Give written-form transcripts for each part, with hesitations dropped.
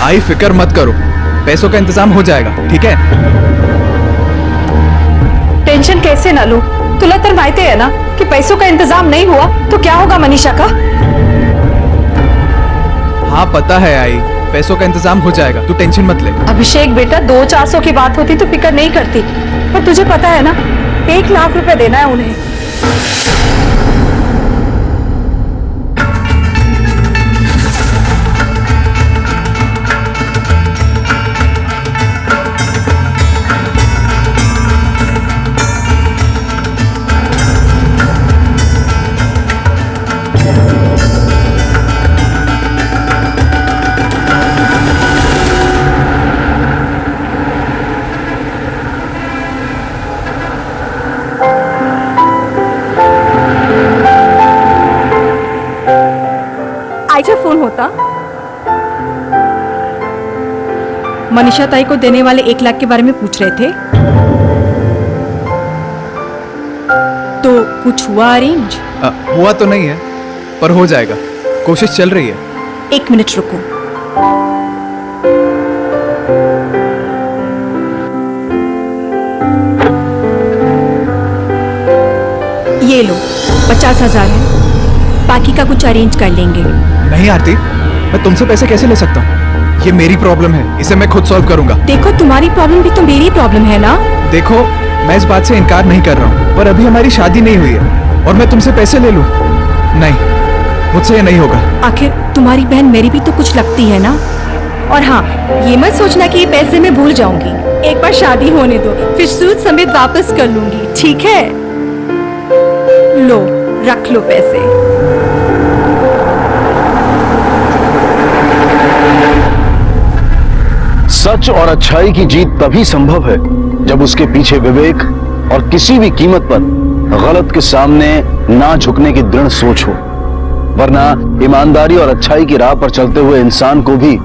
आई फिक्र मत करो, पैसों का इंतजाम हो जाएगा, ठीक है? टेंशन कैसे ना लूं? तुला तर माहिती है ना कि पैसों का इंतजाम नहीं हुआ तो क्या होगा मनीषा का? हाँ पता है आई, पैसों का इंतजाम हो जाएगा, तू टेंशन मत ले। अभिषेक बेटा, 200-400 की बात होती तो फिक्र नहीं करती, पर तुझे पता है ना 1 लाख रुपए देना है उन्हें। आईचा फोन होता। मनीषा ताई को देने वाले 1 लाख के बारे में पूछ रहे थे, तो कुछ हुआ अरेंज? हुआ तो नहीं है, पर हो जाएगा, कोशिश चल रही है। 1 मिनट रुको। ये लो 50,000 है, बाकी का कुछ अरेंज कर लेंगे। नहीं आरती, मैं तुमसे पैसे कैसे ले सकता हूँ? ये मेरी प्रॉब्लम है, इसे मैं खुद सॉल्व करूंगा। देखो, तुम्हारी प्रॉब्लम भी तो मेरी प्रॉब्लम है ना। देखो, मैं इस बात से इनकार नहीं कर रहा हूँ, पर अभी हमारी शादी नहीं हुई है और मैं तुमसे पैसे ले लूं? नहीं, मुझसे ये नहीं होगा। आखिर तुम्हारी बहन मेरी भी तो कुछ लगती है ना। और हाँ, ये मत सोचना कि ये पैसे मैं भूल जाऊंगी। एक बार शादी होने दो, फिर सूद समेत वापस कर लूंगी, ठीक है? लो, रख लो पैसे। सच और अच्छाई की जीत तभी संभव है जब उसके पीछे विवेक और किसी भी कीमत पर गलत के सामने ना झुकने की दृढ़ सोच हो। वरना ईमानदारी और अच्छाई की राह पर चलते हुए इंसान को भी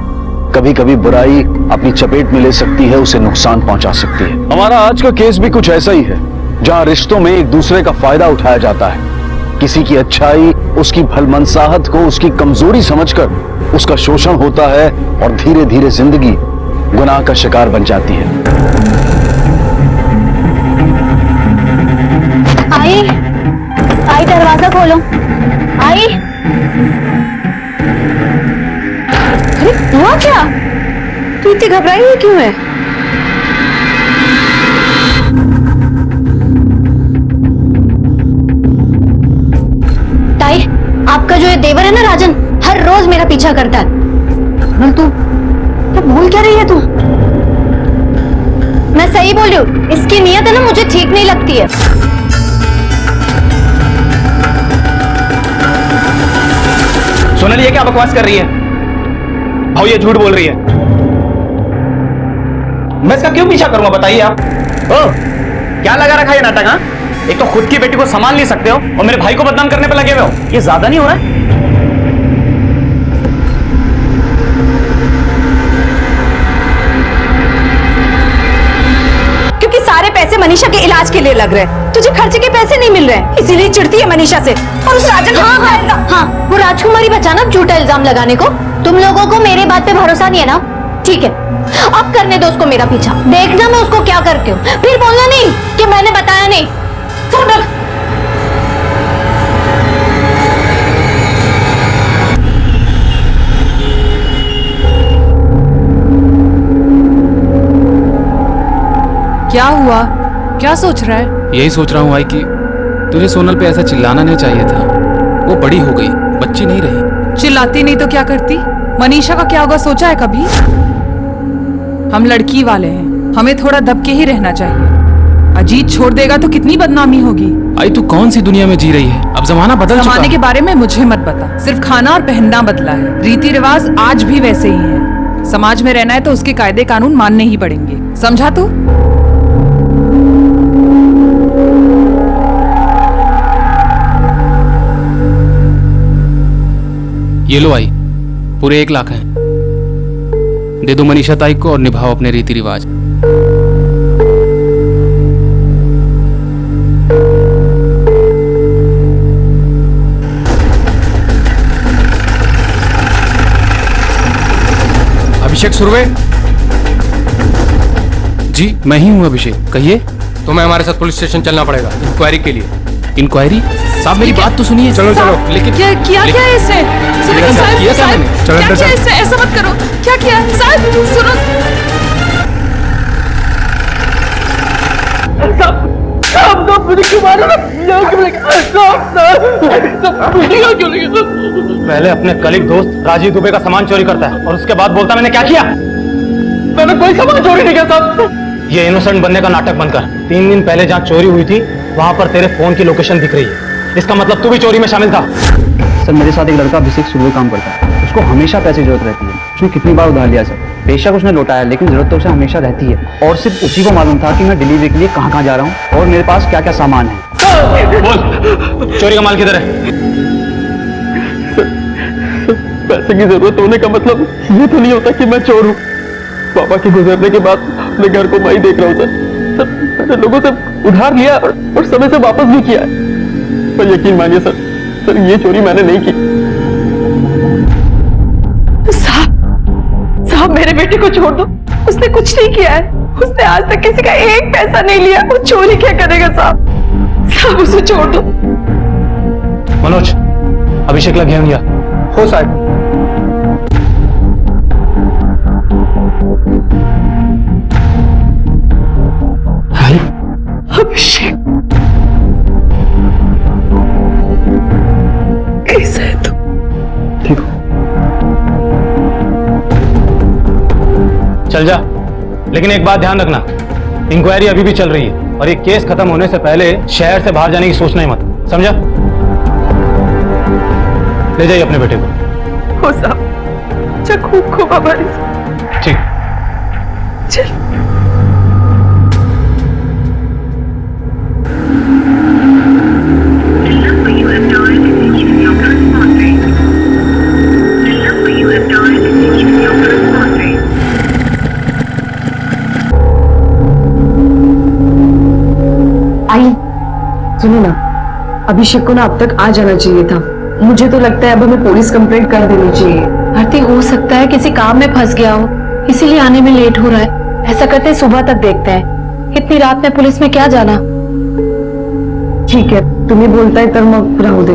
कभी कभी बुराई अपनी चपेट में ले सकती है, उसे नुकसान पहुंचा सकती है। हमारा आज का केस भी कुछ ऐसा ही है, जहां रिश्तों में एक दूसरे का फायदा उठाया जाता है। किसी की अच्छाई, उसकी भलमनसाहत को उसकी कमजोरी समझकर उसका शोषण होता है और धीरे धीरे जिंदगी गुनाह का शिकार बन जाती है। आई, आई दरवाजा खोलो। आई, अरे हुआ क्या? तू इतनी घबराई हुई क्यों है? ताई, आपका जो ये देवर है ना राजन, हर रोज मेरा पीछा करता है। तू भूल क्या रही है तू? मैं सही बोल रही हूँ, इसकी नीयत है ना मुझे ठीक नहीं लगती है। सोनल, ये क्या बकवास कर रही है? भाऊ ये झूठ बोल रही है। मैं इसका क्यों पीछा करूंगा, बताइए आप। ओ, क्या लगा रखा है नाटक? हाँ, एक तो खुद की बेटी को संभाल नहीं सकते हो और मेरे भाई को बदनाम करने पे लगे हुए हो। ये ज्यादा नहीं हो रहा है? सारे पैसे मनीषा के इलाज के लिए लग रहे हैं, तुझे खर्चे के पैसे नहीं मिल रहे हैं, इसीलिए चिढ़ती है मनीषा से। और उस राजन हाँ, वो राजकुमारी बचा ना झूठा इल्जाम लगाने को। तुम लोगों को मेरे बात पे भरोसा नहीं है ना? ठीक है, अब करने दो उसको मेरा पीछा, देखना मैं उसको क्या करती हूँ। फिर बोलना नहीं कि मैंने बताया नहीं। क्या हुआ? क्या सोच रहा है? यही सोच रहा हूँ आई कि तुझे सोनल पे ऐसा चिल्लाना नहीं चाहिए था। वो बड़ी हो गई, बच्ची नहीं रही। चिल्लाती नहीं तो क्या करती? मनीषा का क्या होगा सोचा है कभी? हम लड़की वाले हैं, हमें थोड़ा दब के ही रहना चाहिए। अजीत छोड़ देगा तो कितनी बदनामी होगी। आई तू कौन सी दुनिया में जी रही है? अब जमाना बदल चुका है। जमाने के बारे में मुझे मत बता, सिर्फ खाना और पहनना बदला है, रीति रिवाज आज भी वैसे ही है। समाज में रहना है तो उसके कायदे कानून मानने ही पड़ेंगे, समझा तू? ये लो आई, पूरे 1 लाख हैं, दे दो मनीषा ताई को और निभाओ अपने रीति रिवाज। अभिषेक सुरवे? जी मैं ही हूँ अभिषेक, कहिए। तुम्हें हमारे साथ पुलिस स्टेशन चलना पड़ेगा इंक्वायरी के लिए। इंक्वायरी? साहब मेरी बात तो सुनिए। चलो चलो। लेकिन क्या किया क्या है इसने? सुनो साहब, किया क्या मैंने? चलो क्या अंदर किया चलो। इसने? ऐसा मत करो। क्या किया साहब? सुनो पहले अपने कलीग दोस्त राजीव दुबे का सामान चोरी करता है और उसके बाद बोलता मैंने क्या किया। मैंने कोई सामान चोरी नहीं किया साहब। ये इनोसेंट बनने का नाटक बंद कर। 3 दिन पहले जहाँ चोरी हुई थी वहां पर तेरे फोन की लोकेशन दिख रही है। इसका मतलब तू भी चोरी में शामिल था। सर मेरे साथ एक लड़का अभिषेक सुरवे काम करता है। उसको हमेशा पैसे की जरूरत रहती है। उसने कितनी बार उधार लिया सर। बेशक उसने लौटाया लेकिन जरूरत तो उसे हमेशा रहती है। और सिर्फ उसी को मालूम था कि मैं डिलीवरी के लिए कहाँ कहाँ जा रहा हूँ और मेरे पास क्या क्या सामान है। बोल, चोरी का माल किधर है? पैसे की जरूरत होने का मतलब ये तो नहीं होता कि मैं चोर हूँ। पापा के गुजरने के बाद अपने घर को मैं ही देख रहा हूँ सर। मैंने लोगों से उधार लिया और समय से वापस भी किया है। पर यकीन मानिए सर ये चोरी मैंने नहीं की। साहब मेरे बेटे को छोड़ दो। उसने कुछ नहीं किया है। उसने आज तक किसी का एक पैसा नहीं लिया। वो चोरी क्या करेगा साहब? साहब उसे छोड़ दो। मनोज, अभिषेक लग गया हो साहब। अभिषेक कैसा है तू? ठीक हो? चल जा, लेकिन एक बात ध्यान रखना, इंक्वायरी अभी भी चल रही है और ये केस खत्म होने से पहले शहर से बाहर जाने की सोचना ही मत, समझा? ले जाइए अपने बेटे को। हो साहब, अच्छा खूब हमारे साथ। ठीक। चल। आई सुनो ना, अभिषेक को ना अब तक आ जाना चाहिए था। मुझे तो लगता है अब हमें पुलिस कंप्लेंट कर देनी चाहिए। आरती हो सकता है किसी काम में फंस गया हो, इसीलिए आने में लेट हो रहा है। ऐसा करते हैं सुबह तक देखते हैं। इतनी रात में पुलिस में क्या जाना। ठीक है, तुम्हें बोलता है तर मग राहू दे।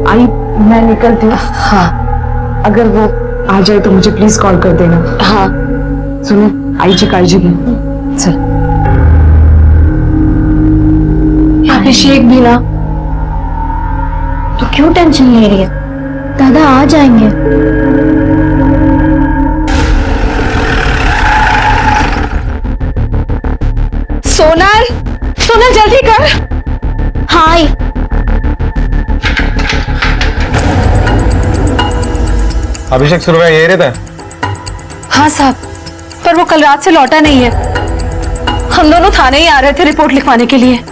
आई मैं निकलती हूँ। हाँ अगर वो आ जाए तो मुझे प्लीज कॉल कर देना। हाँ सुनो, आईची काळजी घे। चल। अभिषेक भी ना, तो क्यों टेंशन ले रही है? दादा आ जाएंगे। सोनल, सोनल जल्दी कर। हाय अभिषेक सुरवे यही रहता है? हाँ साहब, पर वो कल रात से लौटा नहीं है। हम दोनों थाने ही आ रहे थे रिपोर्ट लिखवाने के लिए।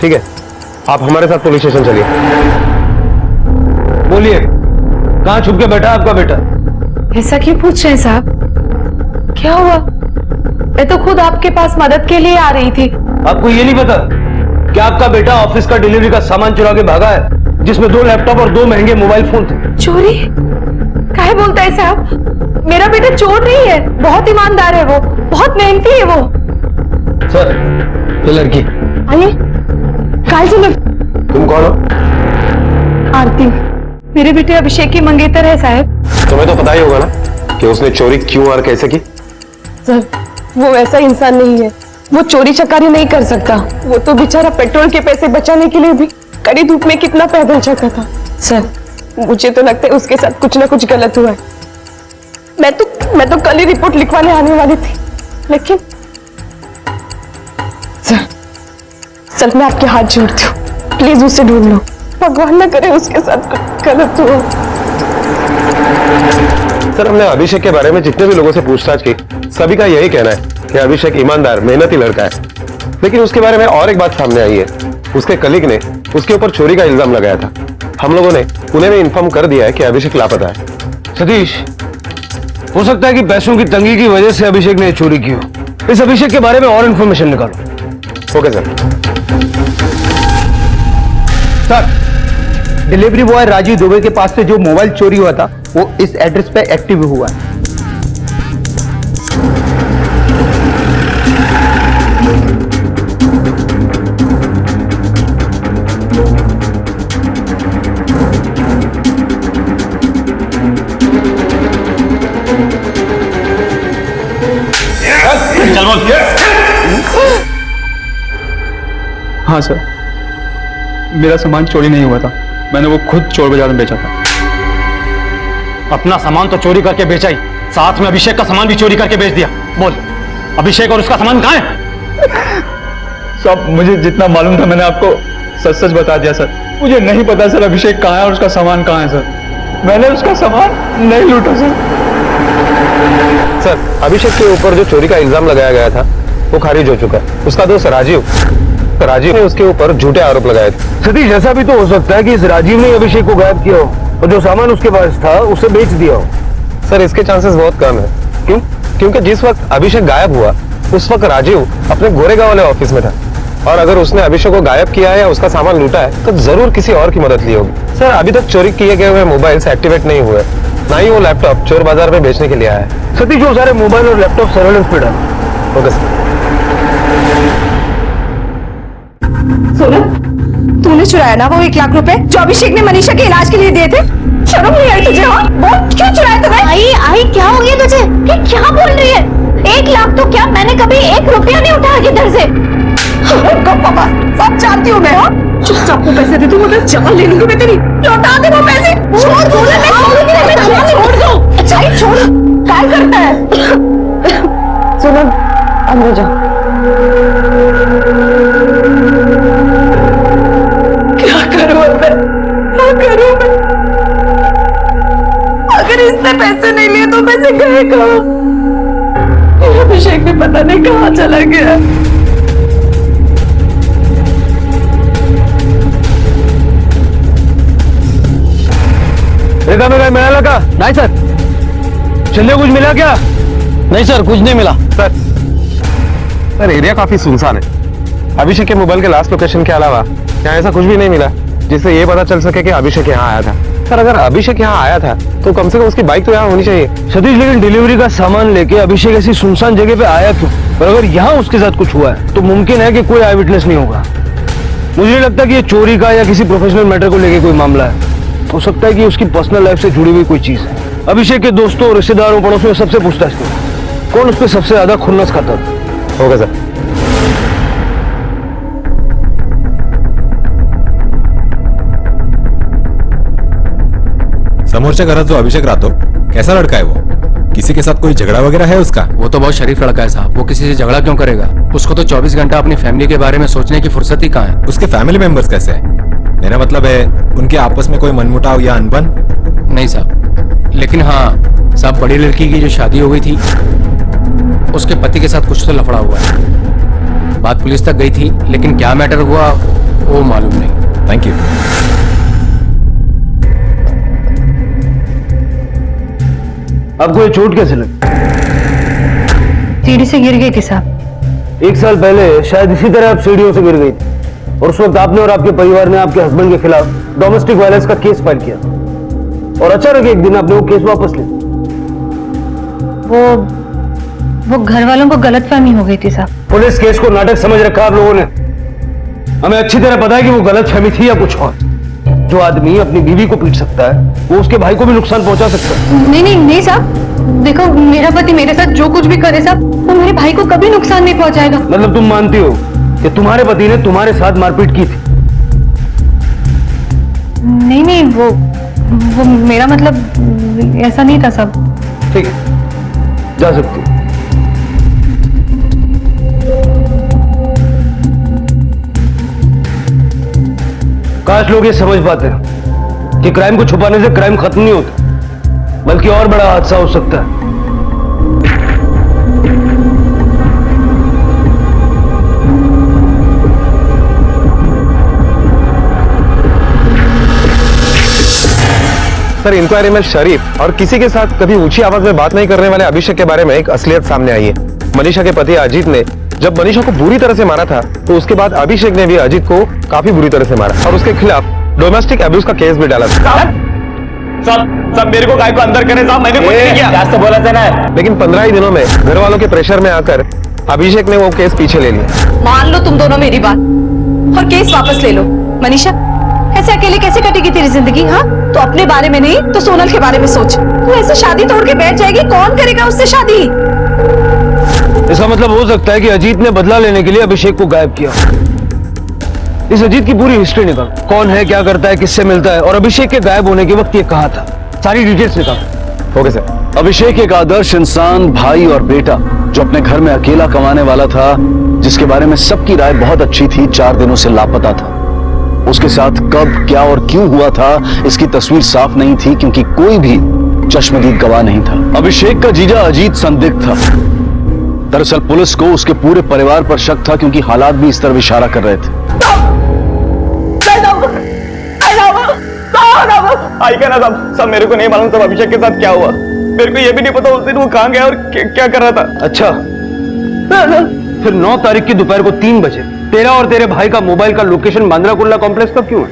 ठीक है, आप हमारे साथ पुलिस स्टेशन चलिए। बोलिए, कहाँ छुप के बैठा आपका बेटा? ऐसा क्यों पूछ रहे हैं साहब? क्या हुआ? मैं तो खुद आपके पास मदद के लिए आ रही थी। आपको ये नहीं पता कि आपका बेटा ऑफिस का डिलीवरी का सामान चुरा के भागा है, जिसमें 2 लैपटॉप और 2 महंगे मोबाइल फोन थे। चोरी? काहे बोलता है साहब? मेरा बेटा चोर नहीं है, बहुत ईमानदार है वो, बहुत मेहनती है वो। सर, ये लड़की। आइए, काहे से तुम कौन हो? आरती, मेरे बेटे अभिषेक की मंगेतर है साहब। तुम्हें तो पता ही होगा ना कि उसने चोरी क्यों और कैसे की। सर वो वैसा इंसान नहीं है। वो चोरी चकारी नहीं कर सकता। वो तो बेचारा पेट्रोल के पैसे बचाने के लिए भी कड़ी धूप में कितना पैदल चलता था। सर मुझे तो लगता है उसके साथ कुछ ना कुछ गलत हुआ है। मैं तो कल ही रिपोर्ट लिखवाने आने वाली थी, लेकिन सर मैं आपके हाथ जोड़ती हूँ, प्लीज उसे ढूंढ लो। भगवान ना करे उसके साथ कुछ गलत हो। सर, हमने अभिषेक के बारे में जितने भी लोगों से पूछताछ की, सभी का यही कहना है कि अभिषेक ईमानदार मेहनती लड़का है। लेकिन उसके बारे में और एक बात सामने आई है। उसके कलीग ने उसके ऊपर चोरी का इल्जाम लगाया था। हम लोगों ने पुणे में इन्फॉर्म कर दिया है कि अभिषेक लापता है। सतीश, हो सकता है कि पैसों की तंगी की वजह से अभिषेक ने चोरी की हो। इस अभिषेक के बारे में और इन्फॉर्मेशन निकालो। Okay sir. Sir, delivery boy Rajiv Dubey के पास से जो मोबाइल चोरी हुआ था वो इस एड्रेस पे एक्टिव हुआ है। हाँ सर, मेरा सामान चोरी नहीं हुआ था, मैंने वो खुद चोर बाजार में बेचा था। अपना सामान तो चोरी करके बेचा ही, साथ में अभिषेक का सामान भी चोरी करके बेच दिया। बोल, अभिषेक और उसका सामान कहाँ है? सब मुझे जितना मालूम था मैंने आपको सच सच बता दिया सर। मुझे नहीं पता सर अभिषेक कहाँ है और उसका सामान कहाँ है सर। मैंने उसका सामान नहीं लूटा सर। सर, अभिषेक के ऊपर जो चोरी का इल्जाम लगाया गया था वो खारिज हो चुका है। उसका दोस्त राजीव ने उसके ऊपर झूठे आरोप लगाए थे। सतीश, ऐसा भी तो हो सकता है कि इस राजीव ने अभिषेक को गायब किया हो और जो सामान उसके पास था उसे बेच दिया हो। सर, इसके चांसेस बहुत कम है। क्यों? क्योंकि जिस वक्त अभिषेक गायब हुआ उस वक्त राजीव अपने गोरेगांव वाले ऑफिस में था, और अगर उसने अभिषेक को गायब किया है या उसका सामान लूटा है तो जरूर किसी और की मदद ली होगी। सर, अभी तक चोरी किए गए हुए मोबाइल एक्टिवेट नहीं हुए, ना ही वो लैपटॉप चोर बाजार में बेचने के लिए आया है। सतीश, जो सारे मोबाइल और लैपटॉप सर्वेलेंस पे डाल। Okay sir. सोनल, तूने चुराया ना वो 1 लाख रुपए जो अभिषेक ने मनीषा के इलाज के लिए दिए थे? शर्म नहीं आई तुझे? हाँ, बोल, क्यों चुराया तूने? आई क्या हो गया तुझे? ये क्या बोल रही है? 1 लाख तो क्या, मैंने कभी 1 रुपया नहीं उठाया किधर से। सब जानती हूँ मैं। हाँ, चुपचाप को पैसे दे दो, मतलब जान ले लूंगी मैं तेरी। लौटा दे वो पैसे। छोड़ दो ना, मैं छोड़ दो। अच्छा ही छोड़, क्या करता है? सुनो, अंदर जाओ। क्या करूं मैं? क्या करूं मैं? अगर इसने पैसे नहीं लिए तो पैसे गए कहाँ? अभिषेक भी पता नहीं कहाँ चला गया। मेरा मिला लगा? नहीं सर। चलिए, कुछ मिला क्या? नहीं सर, कुछ नहीं मिला। सर, एरिया काफी सुनसान है। अभिषेक के मोबाइल के लास्ट लोकेशन के अलावा यहाँ ऐसा कुछ भी नहीं मिला जिससे ये पता चल सके कि अभिषेक यहाँ आया था। सर, अगर अभिषेक यहाँ आया था तो कम से कम उसकी बाइक तो यहाँ होनी चाहिए। सतीश, लेकिन डिलीवरी का सामान लेके अभिषेक ऐसी सुनसान जगह पे आया क्यों? और अगर यहाँ उसके साथ कुछ हुआ है तो मुमकिन है कि कोई आई विटनेस नहीं होगा। मुझे नहीं लगता कि ये चोरी का या किसी प्रोफेशनल मैटर को लेके कोई मामला है। हो सकता है कि उसकी पर्सनल लाइफ से जुड़ी हुई कोई चीज है। अभिषेक के दोस्तों, रिश्तेदारों, पड़ोसियों सबसे पूछताछ करो, कौन उस पर सबसे ज्यादा खुन्नस खाता था। होगा सर। समोरच्या घरात जो अभिषेक राहतो कैसा लड़का है वो? किसी के साथ कोई झगड़ा वगैरह है उसका? वो तो बहुत शरीफ लड़का है साहब, वो किसी से झगड़ा क्यों करेगा? उसको तो 24 घंटा अपनी फैमिली के बारे में सोचने की फुर्सत ही कहाँ है। उसके फैमिली मेंबर्स कैसे हैं? मेरा मतलब है उनके आपस में कोई मनमुटाव या अनबन? नहीं साहब, लेकिन हाँ साहब, बड़ी लड़की की जो शादी हो गई थी उसके पति के साथ कुछ तो लफड़ा हुआ है। बात पुलिस तक गई थी, लेकिन क्या मैटर हुआ वो मालूम नहीं। Thank you. आपको ये चोट कैसे लगी? सीढ़ी से गिर गई थी साहब। 1 साल पहले शायद इसी तरह आप सीढ़ियों से गिर गई थी और उस वक्त आपने और आपके परिवार ने आपके हस्बैंड के खिलाफ डोमेस्टिक वायलेंस का केस फाइल किया और अचानक एक दिन आपने वो केस वापस लिया। वो घर वालों को गलतफहमी हो गई थी साहब। पुलिस केस को नाटक समझ रखा आप लोगों ने। हमें अच्छी तरह पता है कि वो गलतफहमी थी या कुछ और। जो आदमी अपनी बीवी को पीट सकता है वो उसके भाई को भी नुकसान पहुंचा सकता है। नहीं साहब, देखो मेरा पति मेरे साथ जो कुछ भी करे साहब, वो मेरे भाई को कभी नुकसान नहीं पहुंचाएगा। मतलब तुम मानती हो कि तुम्हारे पति ने तुम्हारे साथ मारपीट की थी? नहीं, वो मेरा मतलब ऐसा नहीं था साहब। ठीक है, जा सकती हो। काश लोग ये समझ पाते हैं कि क्राइम को छुपाने से क्राइम खत्म नहीं होता, बल्कि और बड़ा हादसा हो सकता है। सर, इंक्वायरी में शरीफ और किसी के साथ कभी ऊंची आवाज में बात नहीं करने वाले अभिषेक के बारे में एक असलियत सामने आई है। मनीषा के पति अजीत ने जब मनीषा को बुरी तरह से मारा था तो उसके बाद अभिषेक ने भी अजीत को काफी बुरी तरह से मारा और उसके खिलाफ डोमेस्टिक अब्यूज का केस भी डाला था। सब मेरे को गाय को अंदर करे साहब, मैंने कुछ नहीं किया। तो बोला था ना। लेकिन 15 ही दिनों में घर वालों के प्रेशर में आकर अभिषेक ने वो केस पीछे ले लिया। मान लो तुम दोनों मेरी बात और केस वापस ले लो। मनीषा, ऐसे अकेले कैसे कटेगी तेरी जिंदगी? हाँ, तो अपने बारे में नहीं तो सोनल के बारे में सोच। तू ऐसे शादी तोड़ के बैठ जाएगी, कौन करेगा उससे शादी? इसका मतलब हो सकता है कि अजीत ने बदला लेने के लिए अभिषेक को गायब किया। इस अजीत की पूरी हिस्ट्री निकाल, कौन है, क्या करता है, किससे मिलता है और अभिषेक के गायब होने के वक्त ये कहाँ था, सारी डिटेल्स निकाल। Okay sir. अभिषेक एक आदर्श इंसान, भाई और बेटा जो अपने घर में अकेला कमाने वाला था, जिसके बारे में सबकी राय बहुत अच्छी थी, 4 दिनों से लापता था। उसके साथ कब, क्या और क्यों हुआ था, इसकी तस्वीर साफ नहीं थी क्योंकि कोई भी चश्मदीद गवाह नहीं था। अभिषेक का जीजा अजीत संदिग्ध था। दरअसल पुलिस को उसके पूरे परिवार पर शक था क्योंकि हालात भी इस तरफ इशारा कर रहे थे। आई क्या ना सब मेरे को नहीं मालूम सब अभिषेक के साथ क्या हुआ। मेरे को ये भी नहीं पता उस दिन वो कहाँ गया और क्या कर रहा था। अच्छा, फिर 9 तारीख की दोपहर को 3 बजे तेरा और तेरे भाई का मोबाइल का लोकेशन बांद्रा कुर्ला कॉम्प्लेक्स का क्यों है?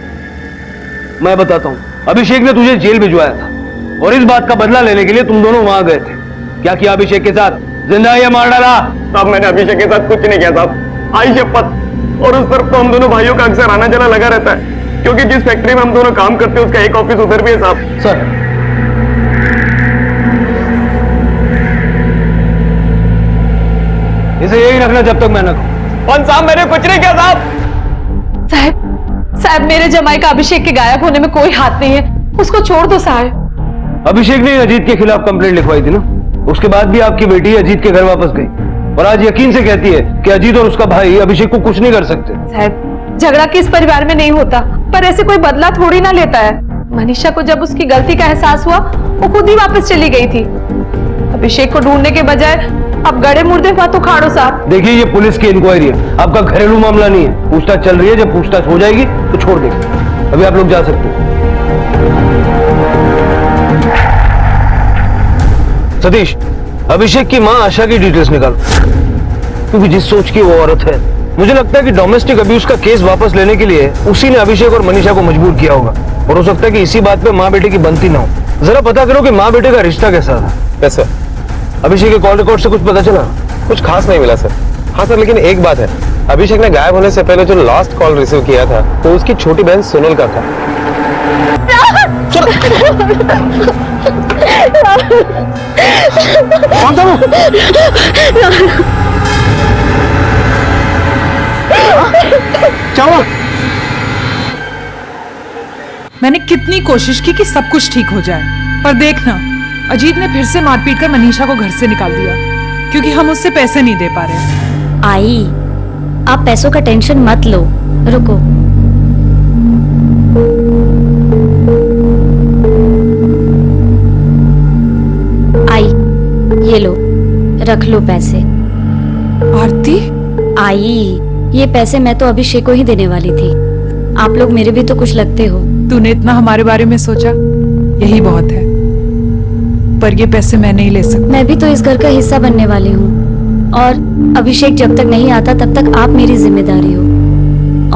मैं बताता हूँ। अभिषेक ने तुझे जेल भिजवाया था और इस बात का बदला लेने के लिए तुम दोनों वहां गए थे। क्या किया अभिषेक के साथ? जिंदा या मार डाला? साहब मैंने अभिषेक के साथ कुछ नहीं किया साहब, आई शपथ। और उस तरफ तो हम दोनों भाइयों का अक्सर आना जाना लगा रहता है क्योंकि जिस फैक्ट्री में हम दोनों काम करते हैं उसका एक ऑफिस उधर भी है साहब। सर, इसे यही रखना जब तक मैं न कहूं। कौन साहब, मैंने कुछ नहीं किया साहब। साहब मेरे जमाई का अभिषेक के गायब होने में कोई हाथ नहीं है, उसको छोड़ दो साहब। अभिषेक ने अजीत के खिलाफ कंप्लेंट लिखवाई थी ना, उसके बाद भी आपकी बेटी अजीत के घर वापस गई और आज यकीन से कहती है कि अजीत और उसका भाई अभिषेक को कुछ नहीं कर सकते। साहब झगड़ा किस परिवार में नहीं होता, पर ऐसे कोई बदला थोड़ी ना लेता है। मनीषा को जब उसकी गलती का एहसास हुआ वो खुद ही वापस चली गई थी। अभिषेक को ढूंढने के बजाय अब गड़े मुर्दे मत उखाड़ो साहब। देखिए ये पुलिस की इंक्वायरी है, आपका घरेलू मामला नहीं है। पूछताछ चल रही है, जब पूछताछ हो जाएगी तो छोड़ देंगे। अभी आप लोग जा सकते हैं। सतीश, अभिषेक की मां आशा की डिटेल्स निकाल, क्योंकि जिस सोच की वो औरत है, मुझे लगता है कि डोमेस्टिक अब्यूज का केस वापस लेने के लिए उसी ने अभिषेक और मनीषा को मजबूर किया होगा और हो सकता है कि इसी बात पे माँ बेटे की बनती ना हो। जरा पता करो कि माँ बेटे का रिश्ता कैसा था। कैसे? अभिषेक के कॉल रिकॉर्ड से कुछ पता चला? कुछ खास नहीं मिला सर। हाँ सर, लेकिन एक बात है, अभिषेक ने गायब होने से पहले जो लास्ट कॉल रिसीव किया था तो उसकी छोटी बहन सोनल का था। कौन था वो? क्या हुआ? मैंने कितनी कोशिश की कि सब कुछ ठीक हो जाए, पर देखना अजीत ने फिर से मारपीट कर मनीषा को घर से निकाल दिया क्योंकि हम उससे पैसे नहीं दे पा रहे। आई, आप पैसों का टेंशन मत लो, रुको। आई, ये लो, रख लो पैसे। आरती? आई, ये पैसे मैं तो अभिषेक को ही देने वाली थी। आप लोग मेरे भी तो कुछ लगते हो। तूने इतना हमारे बारे में सोचा, यही बहुत है। पर ये पैसे मैं नहीं ले सकती। मैं भी तो इस घर का हिस्सा बनने वाली हूँ और अभिषेक जब तक नहीं आता तब तक आप मेरी जिम्मेदारी हो।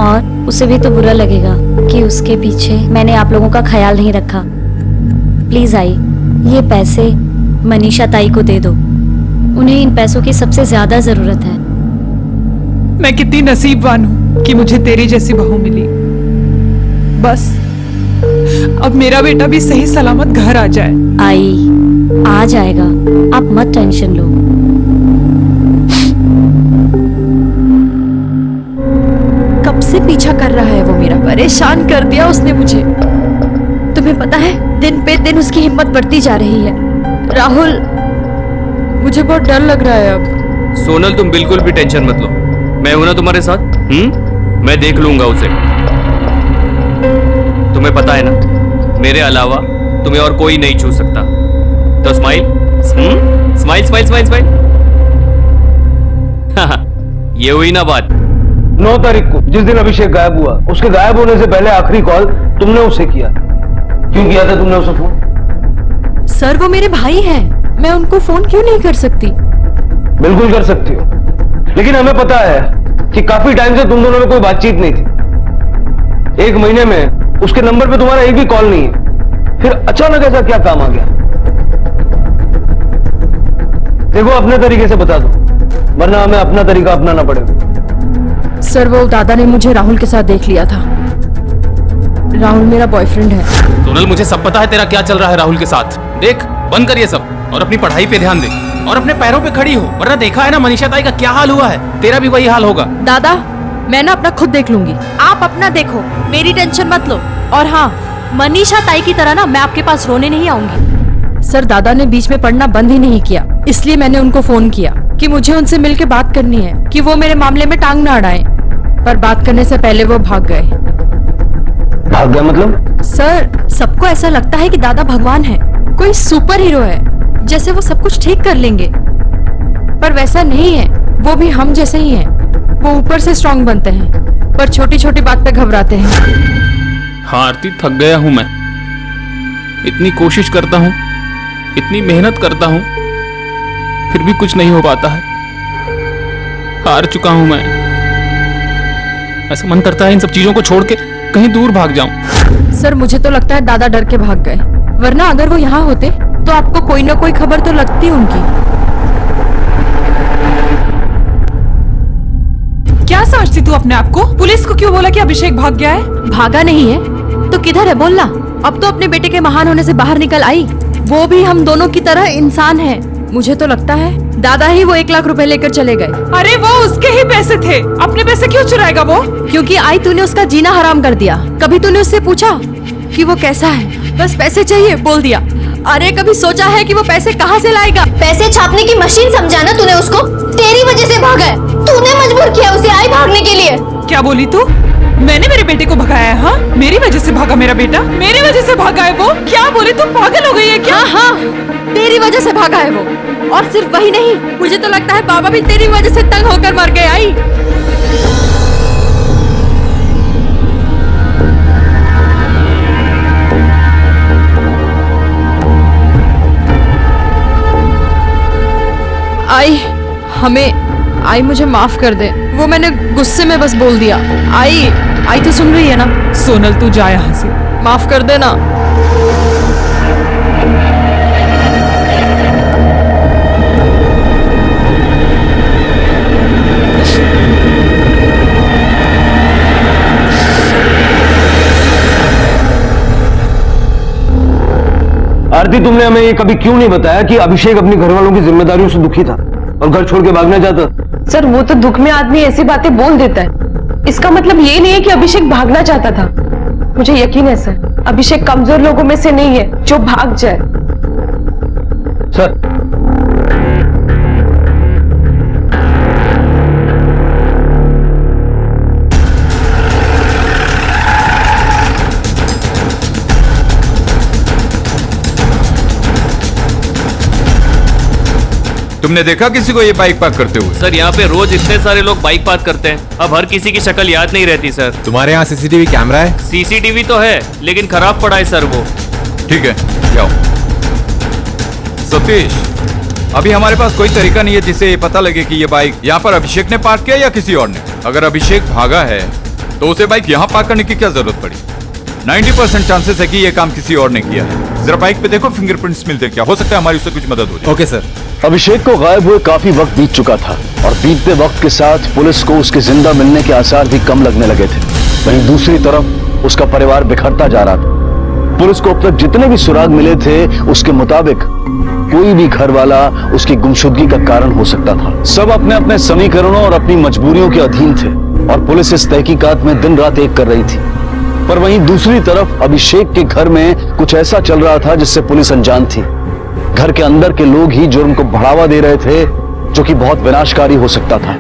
और उसे भी तो बुरा लगेगा कि उसके पीछे मैंने आप लोगों का ख्याल नहीं रखा। प्लीज आई, ये पैसे मनीषा ताई को दे दो, उन्हें इन पैसों की सबसे ज्यादा जरूरत है। मैं कितनी नसीबवान हूँ कि मुझे तेरी जैसी बहू मिली। बस अब मेरा बेटा भी सही सलामत घर आ जाए। आई, आ जाएगा, आप मत टेंशन लो। कब से पीछा कर रहा है वो मेरा, परेशान कर दिया उसने मुझे। तुम्हें पता है दिन पे दिन उसकी हिम्मत बढ़ती जा रही है। राहुल, मुझे बहुत डर लग रहा है अब। सोनल तुम बिल्कुल भी टेंशन मत लो, मैं हूं ना तुम्हारे साथ। मैं देख लूंगा उसे। तुम्हें पता है ना, मेरे अलावा तुम्हें और कोई नहीं छू सकता। तो smile smile smile smile smile. ये हुई ना बात। 9 तारीख को जिस दिन अभिषेक गायब हुआ, उसके गायब होने से पहले आखिरी कॉल तुमने उसे किया। क्यों किया था तुमने उसे फोन? सर वो मेरे भाई हैं, मैं उनको फोन क्यों नहीं कर सकती? बिल्कुल कर सकती हो, लेकिन हमें पता है कि काफी टाइम से तुम दोनों में कोई बातचीत नहीं थी। 1 महीने में उसके नंबर पे तुम्हारा एक भी कॉल नहीं है, फिर अचानक ऐसा क्या काम आ गया? देखो अपने तरीके से बता दो, वरना हमें अपना तरीका अपनाना पड़ेगा। सर वो दादा ने मुझे राहुल के साथ देख लिया था। राहुल मेरा बॉयफ्रेंड है। सोनल मुझे सब पता है तेरा क्या चल रहा है राहुल के साथ। देख बंद कर ये सब और अपनी पढ़ाई पे ध्यान दे और अपने पैरों पे खड़ी हो, वरना देखा है ना मनीषा ताई का क्या हाल हुआ है, तेरा भी वही हाल होगा। दादा मैं ना अपना खुद देख लूंगी, आप अपना देखो, मेरी टेंशन मत लो। और हाँ, मनीषा ताई की तरह ना मैं आपके पास रोने नहीं आऊंगी। सर, दादा ने बीच में पढ़ना बंद ही नहीं किया, इसलिए मैंने उनको फोन किया कि मुझे उनसे मिलके बात करनी है, कि वो मेरे मामले में टांग ना अड़ाएं। पर बात करने से पहले वो भाग गए। भाग गया मतलब? सर, सबको ऐसा लगता है कि दादा भगवान है, कोई सुपर हीरो है, जैसे वो सब कुछ ठीक कर लेंगे। पर वैसा नहीं है, वो भी हम जैसे ही हैं। वो ऊपर से स्ट्रांग बनते हैं, पर छोटी छोटी बात पे घबराते हैं। हाँ आरती, थक गया हूं मैं। इतनी कोशिश करता हूं, इतनी मेहनत करता हूं, फिर भी कुछ नहीं हो पाता है। हार चुका हूं मैं। ऐसा मन करता है इन सब चीजों को छोड़ के कहीं दूर भाग जाऊं। सर, मुझे तो लगता है दादा डर के भाग गए, वरना अगर वो यहाँ होते तो आपको कोई ना कोई खबर तो लगती उनकी। क्या समझती तू अपने आप को? पुलिस को क्यों बोला कि अभिषेक भाग गया है? भागा नहीं है तो किधर है बोलना। अब तो अपने बेटे के महान होने से बाहर निकल आई, वो भी हम दोनों की तरह इंसान है। मुझे तो लगता है दादा ही वो 1 लाख रुपए लेकर चले गए। अरे वो उसके ही पैसे थे, अपने पैसे क्यों चुराएगा वो? क्योंकि आई तूने उसका जीना हराम कर दिया। कभी तूने उससे पूछा कि वो कैसा है? बस पैसे चाहिए बोल दिया। अरे कभी सोचा है कि वो पैसे कहाँ से लाएगा? पैसे छापने की मशीन समझा ना तूने उसको, तेरी वजह से भागा है। तूने मजबूर किया उसे आई भागने के लिए। क्या बोली तू? मैंने मेरे बेटे को भगाया है? हाँ, मेरी वजह से भागा मेरा बेटा, मेरी वजह से भागा है वो। क्या बोली तू? पागल हो गई है क्या? हाँ, तेरी वजह से भागा है वो। और सिर्फ वही नहीं, मुझे तो लगता है बाबा भी तेरी वजह से तंग होकर मर गए। आई आई मुझे माफ कर दे, वो मैंने गुस्से में बस बोल दिया। आई तो सुन रही है ना? सोनल, तू जा यहाँ से, माफ कर देना। आरती, तुमने हमें ये कभी क्यों नहीं बताया कि अभिषेक अपनी घरवालों की जिम्मेदारियों से दुखी था और घर छोड़ के भागना चाहता? सर, वो तो दुख में आदमी ऐसी बातें बोल देता है, इसका मतलब ये नहीं है कि अभिषेक भागना चाहता था। मुझे यकीन है सर, अभिषेक कमजोर लोगों में से नहीं है जो भाग जाए। सर, तुमने देखा किसी को ये बाइक पार्क करते हुए? सर, यहाँ पे रोज इतने सारे लोग बाइक पार्क करते हैं, अब हर किसी की शक्ल याद नहीं रहती सर। तुम्हारे यहाँ सीसीटीवी कैमरा है? सीसीटीवी तो है, लेकिन खराब पड़ा है सर वो। ठीक है, जाओ। सतीश, अभी हमारे पास कोई तरीका नहीं है जिससे ये पता लगे कि ये बाइक यहाँ पर अभिषेक ने पार्क किया या किसी और ने। अगर अभिषेक भागा है तो उसे बाइक यहाँ पार्क करने की क्या जरूरत पड़ी? 90% चांसेस है कि ये काम किसी और ने किया है। जरा बाइक पे देखो, फिंगरप्रिंट्स मिलते क्या? हो सकता है हमारी उससे कुछ मदद हो जाए। Okay sir. अभिषेक को गायब हुए काफी वक्त बीत चुका था और बीतते वक्त के साथ पुलिस को उसके जिंदा मिलने के आसार भी कम लगने लगे थे। वहीं दूसरी तरफ उसका परिवार बिखरता जा रहा था। पुलिस को अब तक जितने भी सुराग मिले थे, उसके मुताबिक कोई भी घर वाला उसकी गुमशुदगी का कारण हो सकता था। सब अपने अपने समीकरणों और अपनी मजबूरियों के अधीन थे और पुलिस इस तहकीकात में दिन रात एक कर रही थी। पर वहीं दूसरी तरफ अभिषेक के घर में कुछ ऐसा चल रहा था जिससे पुलिस अनजान थी। घर के अंदर के लोग ही जुर्म को बढ़ावा दे रहे थे, जो कि बहुत विनाशकारी हो सकता था।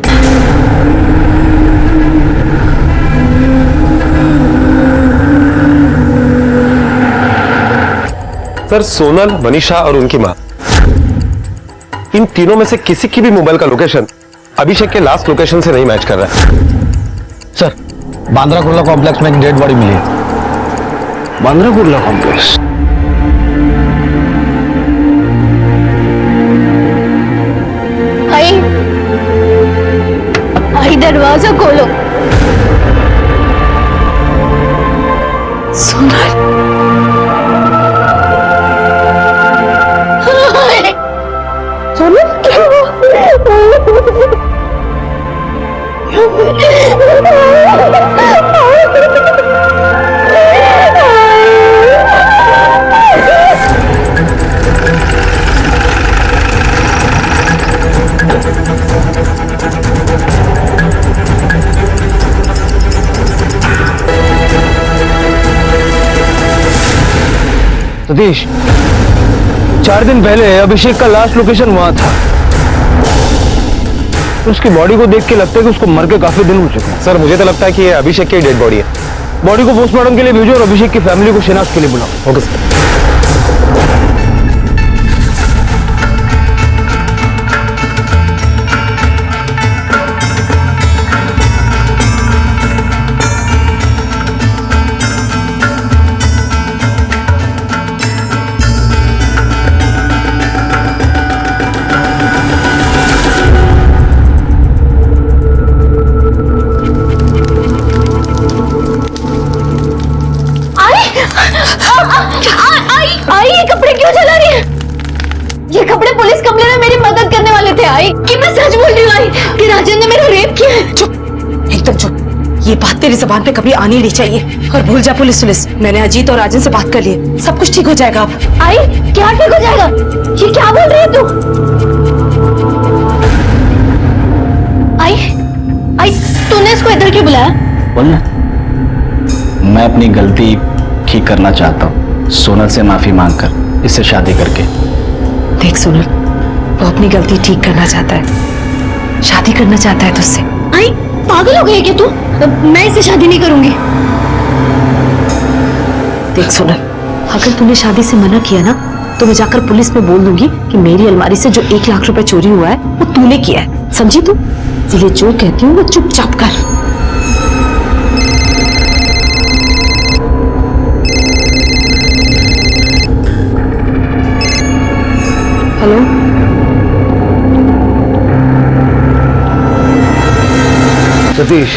सर, सोनल, मनीषा और उनकी मां, इन तीनों में से किसी की भी मोबाइल का लोकेशन अभिषेक के लास्ट लोकेशन से नहीं मैच कर रहा है। सर, बांद्रा कुर्ला कॉम्प्लेक्स में एक डेड बॉडी मिली है। बांद्रा कुर्ला कॉम्प्लेक्स? आई दरवाजा खोलो। सोनल, सोनल, क्या सतीश, 4 दिन पहले अभिषेक का लास्ट लोकेशन वहां था। उसकी बॉडी को देख के लगता है कि उसको मर के काफी दिन हो चुके हैं। सर मुझे तो लगता है कि ये अभिषेक की डेड बॉडी है। बॉडी को पोस्टमार्टम के लिए भेजो और अभिषेक की फैमिली को शिनाख्त के लिए बुलाओ। Okay sir. आई ये कपड़े क्यों जला रही है? ये कपड़े पुलिस कंप्लेन में मेरी मदद करने वाले थे। आई कि मैं सच बोल रही हूँ आई कि राजन ने मेरा रेप किया है। चुप, एकदम चुप। ये बात तेरी जबान पे कभी आनी नहीं चाहिए। और भूल जा पुलिस। मैंने अजीत और राजन से बात कर ली है, सब कुछ ठीक हो जाएगा अब। आई क्या ठीक हो जाएगा? ये क्या बोल रही है तू? आई तूने इसको इधर क्यों बुलाया? बोलना, मैं अपनी गलती ठीक करना चाहता हूँ, सोनल से माफी मांगकर, इससे शादी करके। देख सोनल, वो अपनी गलती ठीक करना चाहता है, शादी करना चाहता है तुझसे। आई पागल हो गई क्या तू? मैं इससे शादी नहीं करूंगी। देख सोनल, अगर तूने शादी से मना किया ना तो मैं जाकर पुलिस में बोल दूंगी कि मेरी अलमारी से जो 1 लाख रुपए चोरी हुआ है वो तूने किया है, समझी तू? इसलिए जो कहती हूँ वो चुपचाप कर। हेलो, सतीश,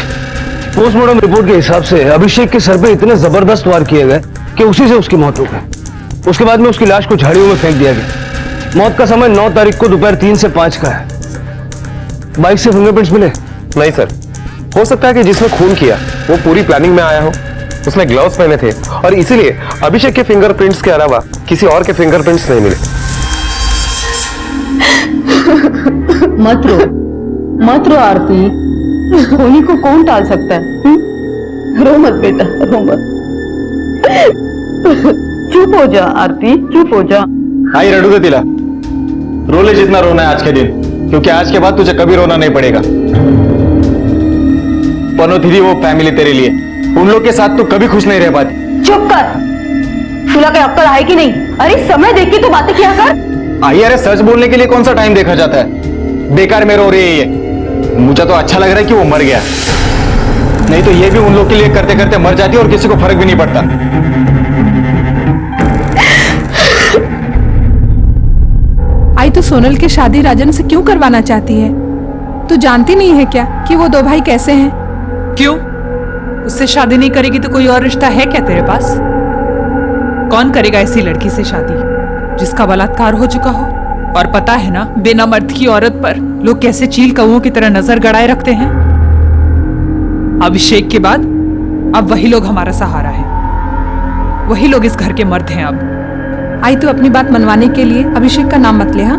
पोस्टमार्टम रिपोर्ट के हिसाब से अभिषेक के सर पे इतने जबरदस्त वार किए गए कि उसी से उसकी मौत हो गई। उसके बाद में उसकी लाश को झाड़ियों में फेंक दिया गया। मौत का समय 9 तारीख को दोपहर 3 से 5 का है। बाइक से फिंगरप्रिंट्स मिले? नहीं सर, हो सकता है कि जिसने खून किया वो पूरी प्लानिंग में आया हो, उसने ग्लव्स पहने थे और इसीलिए अभिषेक के फिंगरप्रिंट्स के अलावा किसी और के फिंगरप्रिंट्स नहीं मिले। मत रो आरती, होनी को कौन टाल सकता है? रो मत बेटा, रो मत। चुप हो जा आरती, चुप हो जा। आई रडू दे तिला, रो ले जितना रोना है आज के दिन, क्योंकि आज के बाद तुझे कभी रोना नहीं पड़ेगा। पनोती थी वो फैमिली तेरे लिए, उन लोग के साथ तू कभी खुश नहीं रह पाती। चुप कर, तुला क्या अक्ल है कि नहीं? अरे समय देख के तो बातें किया कर। आई अरे सच बोलने के लिए कौन सा टाइम देखा जाता है? बेकार में रो रही है ये। मुझे तो अच्छा लग रहा है कि वो मर गया, नहीं तो ये भी उन लोग के लिए करते करते मर जाती और किसी को फर्क भी नहीं पड़ता। आई तो सोनल की शादी राजन से क्यों करवाना चाहती है? तू जानती नहीं है क्या कि वो 2 भाई कैसे हैं? क्यों? उससे शादी नहीं करेगी तो कोई और रिश्ता है क्या तेरे पास? कौन करेगा ऐसी लड़की से शादी जिसका बलात्कार हो चुका हो? और पता है ना, बिना मर्द की औरत पर लोग कैसे चील कौओं की तरह नजर गड़ाए रखते हैं। अभिषेक के बाद अब वही लोग हमारा सहारा है, वही लोग इस घर के मर्द हैं अब। आई तू अपनी बात मनवाने के लिए अभिषेक का नाम मत ले। हाँ,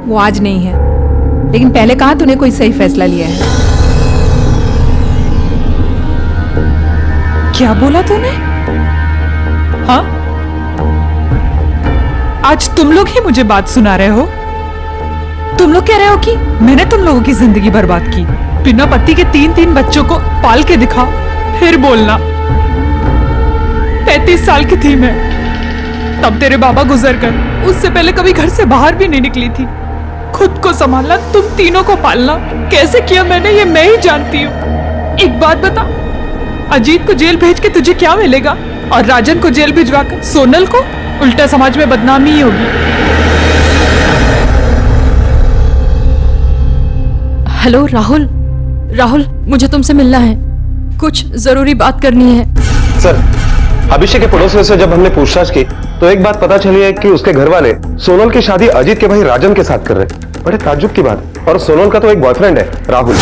वो आज नहीं है, लेकिन पहले कहा तूने कोई सही फैसला लिया है। क्या बोला तूने? हाँ, आज तुम लोग ही मुझे बात सुना रहे हो? तुम लोग कह रहे हो कि मैंने तुम लोगों की जिंदगी बर्बाद की, बिना पति के 3 बच्चों को पाल के दिखाओ, फिर बोलना। 35 साल की थी मैं तब तेरे बाबा गुजर गए, उससे पहले कभी घर से बाहर भी नहीं निकली थी। खुद को संभालना, तुम तीनों को पालना कैसे किया मैंने ये मैं ही जानती हूँ। एक बात बता, अजीत को जेल भेज के तुझे क्या मिलेगा? और राजन को जेल भिजवाकर सोनल को उल्टा समाज में बदनामी ही होगी। हेलो राहुल, राहुल मुझे तुमसे मिलना है, कुछ जरूरी बात करनी है। सर, अभिषेक के पड़ोसियों से जब हमने पूछताछ की तो एक बात पता चली है कि उसके घर वाले सोनल की शादी अजीत के भाई राजन के साथ कर रहे हैं। बड़े ताज्जुब की बात, और सोनल का तो एक बॉयफ्रेंड है राहुल।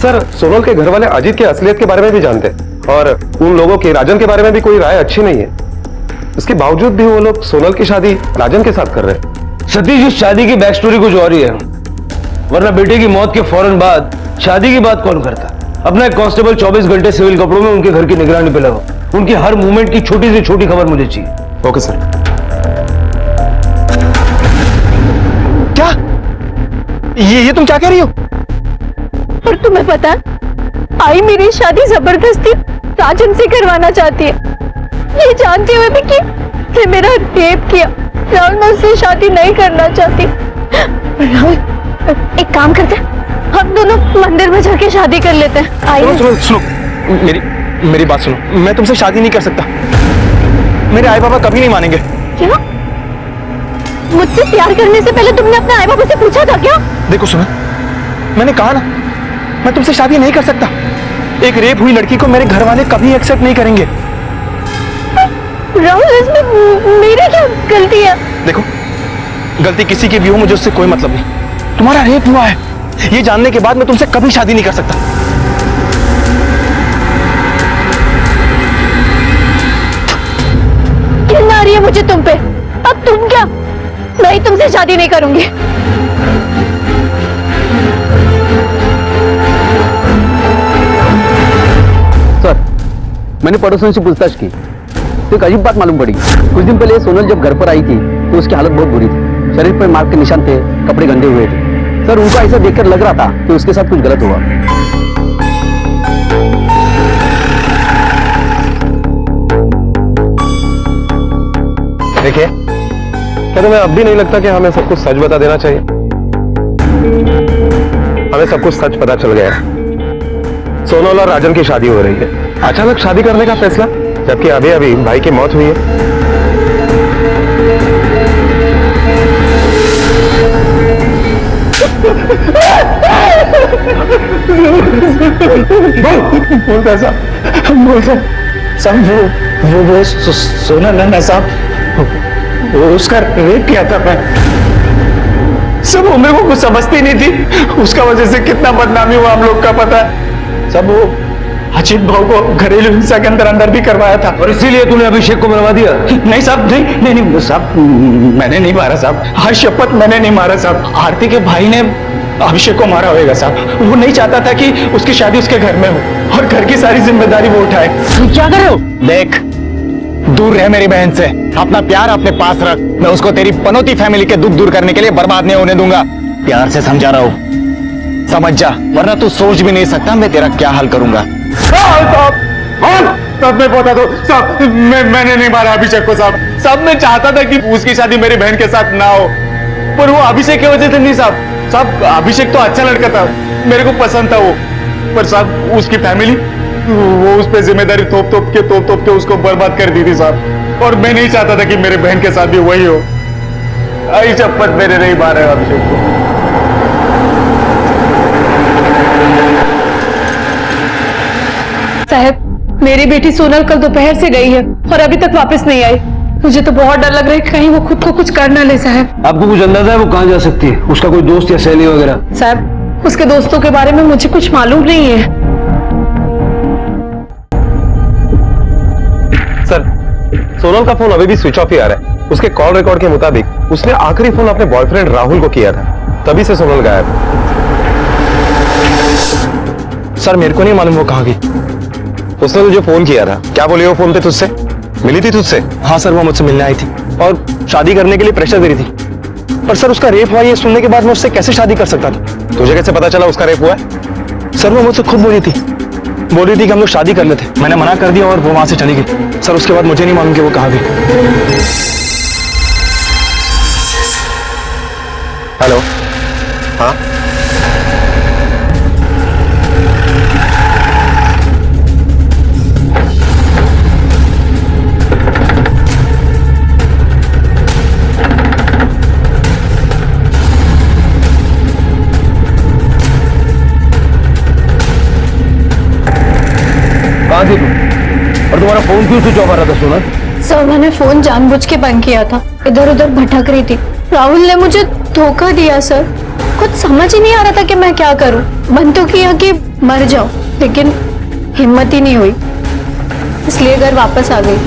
सर, सोनल के घर वाले अजीत की असलियत के बारे में भी जानते हैं और उन लोगों की राजन के बारे में भी कोई राय अच्छी नहीं है। इसके बावजूद भी वो लोग सोनल की शादी राजन के साथ कर रहे हैं। सतीश, इस शादी की बैक स्टोरी कुछ और ही है, वरना बेटे की मौत के फौरन बाद शादी की बात कौन करता? अपना एक कांस्टेबल 24 घंटे सिविल कपड़ों में उनके घर की निगरानी पे लगा, उनकी हर मूवमेंट की छोटी से छोटी खबर मुझे चाहिए। Okay sir. क्या ये तुम क्या कह रही हो? और तुम्हें पता है, आई मेरी शादी जबरदस्ती राजन से करवाना चाहती है, ये जानते हुए भी कि उसने मेरा रेप किया। राहुल, मैं उससे शादी नहीं करना चाहती। राहुल, एक काम करते हैं, हम दोनों मंदिर में जाके शादी कर लेते हैं। आइए। सुनो, मेरी बात सुनो। मैं तुमसे शादी नहीं कर सकता। मेरे आई बाबा कभी नहीं मानेंगे। क्या? मुझसे प्यार करने से पहले तुमने अपने आई बाबा से पूछा था क्या? देखो सुनो, मैंने कहा ना, मैं तुमसे शादी नहीं कर सकता। एक रेप हुई लड़की को मेरे घर वाले कभी एक्सेप्ट नहीं करेंगे। राहुल, इसमें मेरी क्या गलती है? देखो, गलती किसी की भी हो, मुझे उससे कोई मतलब नहीं। तुम्हारा रेप हुआ है, ये जानने के बाद मैं तुमसे कभी शादी नहीं कर सकता। घिन आ रही है मुझे तुम पे। अब तुम क्या? मैं तुमसे शादी नहीं करूंगी। सर, मैंने पड़ोसन से पूछताछ की तो एक अजीब बात मालूम पड़ी। कुछ दिन पहले सोनल जब घर पर आई थी तो उसकी हालत बहुत बुरी थी। शरीर पर मार्क के निशान थे, कपड़े गंदे हुए थे। सर, उनको ऐसा देखकर लग रहा था कि उसके साथ कुछ गलत हुआ। देखिए, क्या तुम्हें अब भी नहीं लगता कि हमें सब कुछ सच बता देना चाहिए? हमें सब कुछ सच पता चल गया है। सोनल और राजन की शादी हो रही है। अचानक शादी करने का फैसला, जबकि अभी अभी भाई की मौत हुई है। बोलता साहब, वो सोनल है ना साहब, उसका रेप किया था मैं। सब वो मेरे को कुछ समझती नहीं थी, उसका वजह से कितना बदनामी हुआ हम लोग का पता है। सब वो अचित भाव को घरेलू हिंसा के अंदर भी करवाया था। और इसीलिए तूने अभिषेक को मरवा दिया? नहीं साहब, नहीं साहब, मैंने नहीं मारा साहब। हर शपथ मैंने नहीं मारा साहब। आरती के भाई ने अभिषेक को मारा होगा साहब। वो नहीं चाहता था कि उसकी शादी उसके घर में हो और घर की सारी जिम्मेदारी वो उठाए। तुम क्या कर रहे हो? देख, दूर रह मेरी बहन से, अपना प्यार अपने पास रख। मैं उसको तेरी पनौती फैमिली के दुख दूर करने के लिए बर्बाद नहीं होने दूंगा। प्यार से समझा रहा हूँ, समझ जा, वरना तू सोच भी नहीं सकता मैं तेरा क्या हाल करूंगा। साहब, मैं बता दो साहब, मैंने नहीं मारा अभिषेक को साहब। साहब, मैं चाहता था कि उसकी शादी मेरी बहन के साथ ना हो, पर वो अभिषेक की वजह से नहीं साहब। साहब, अभिषेक तो अच्छा लड़का था, मेरे को पसंद था वो, पर साहब उसकी फैमिली, वो उस पर जिम्मेदारी थोप थोप के उसको बर्बाद कर दी थी साहब। और मैं नहीं चाहता था कि मेरे बहन के साथ भी वही हो। आई शपथ, मैंने नहीं मारा अभिषेक को। साहब, मेरी बेटी सोनल कल दोपहर से गई है और अभी तक वापस नहीं आई। मुझे तो बहुत डर लग रहा है कहीं वो खुद को कुछ कर ना ले। साहब, आपको कुछ अंदाजा है वो कहाँ जा सकती है? उसका कोई दोस्त या सहेली वगैरह? साहब, उसके दोस्तों के बारे में मुझे कुछ मालूम नहीं है। सर, सोनल का फोन अभी भी स्विच ऑफ ही आ रहा है। उसके कॉल रिकॉर्ड के मुताबिक उसने आखिरी फोन अपने बॉयफ्रेंड राहुल को किया था, तभी से सोनल गायब। सर, मेरे को नहीं मालूम वो कहाँ गई। उसने तुझे फोन किया था, क्या बोली वो फोन पे तुझसे? मिली थी तुझसे? हाँ सर, वो मुझसे मिलने आई थी और शादी करने के लिए प्रेशर दे रही थी। पर सर, उसका रेप हुआ ये सुनने के बाद मैं उससे कैसे शादी कर सकता था? तुझे कैसे पता चला उसका रेप हुआ है? सर, वो मुझसे खुद बोली थी कि हम लोग शादी कर लेते। मैंने मना कर दिया और वो वहां से चली गई। सर, उसके बाद मुझे नहीं मालूम कि वो कहाँ गई। हेलो, हाँ, कहाँ थी तुम? और तुम्हारा फोन क्यों स्विच ऑफ आ रहा था सोनल? सर, मैंने फोन जानबूझ के बंद किया था, इधर उधर भटक रही थी। राहुल ने मुझे धोखा दिया सर, कुछ समझ ही नहीं आ रहा था कि मैं क्या करूं। मन तो किया कि मर जाऊं, लेकिन हिम्मत ही नहीं हुई, इसलिए घर वापस आ गई।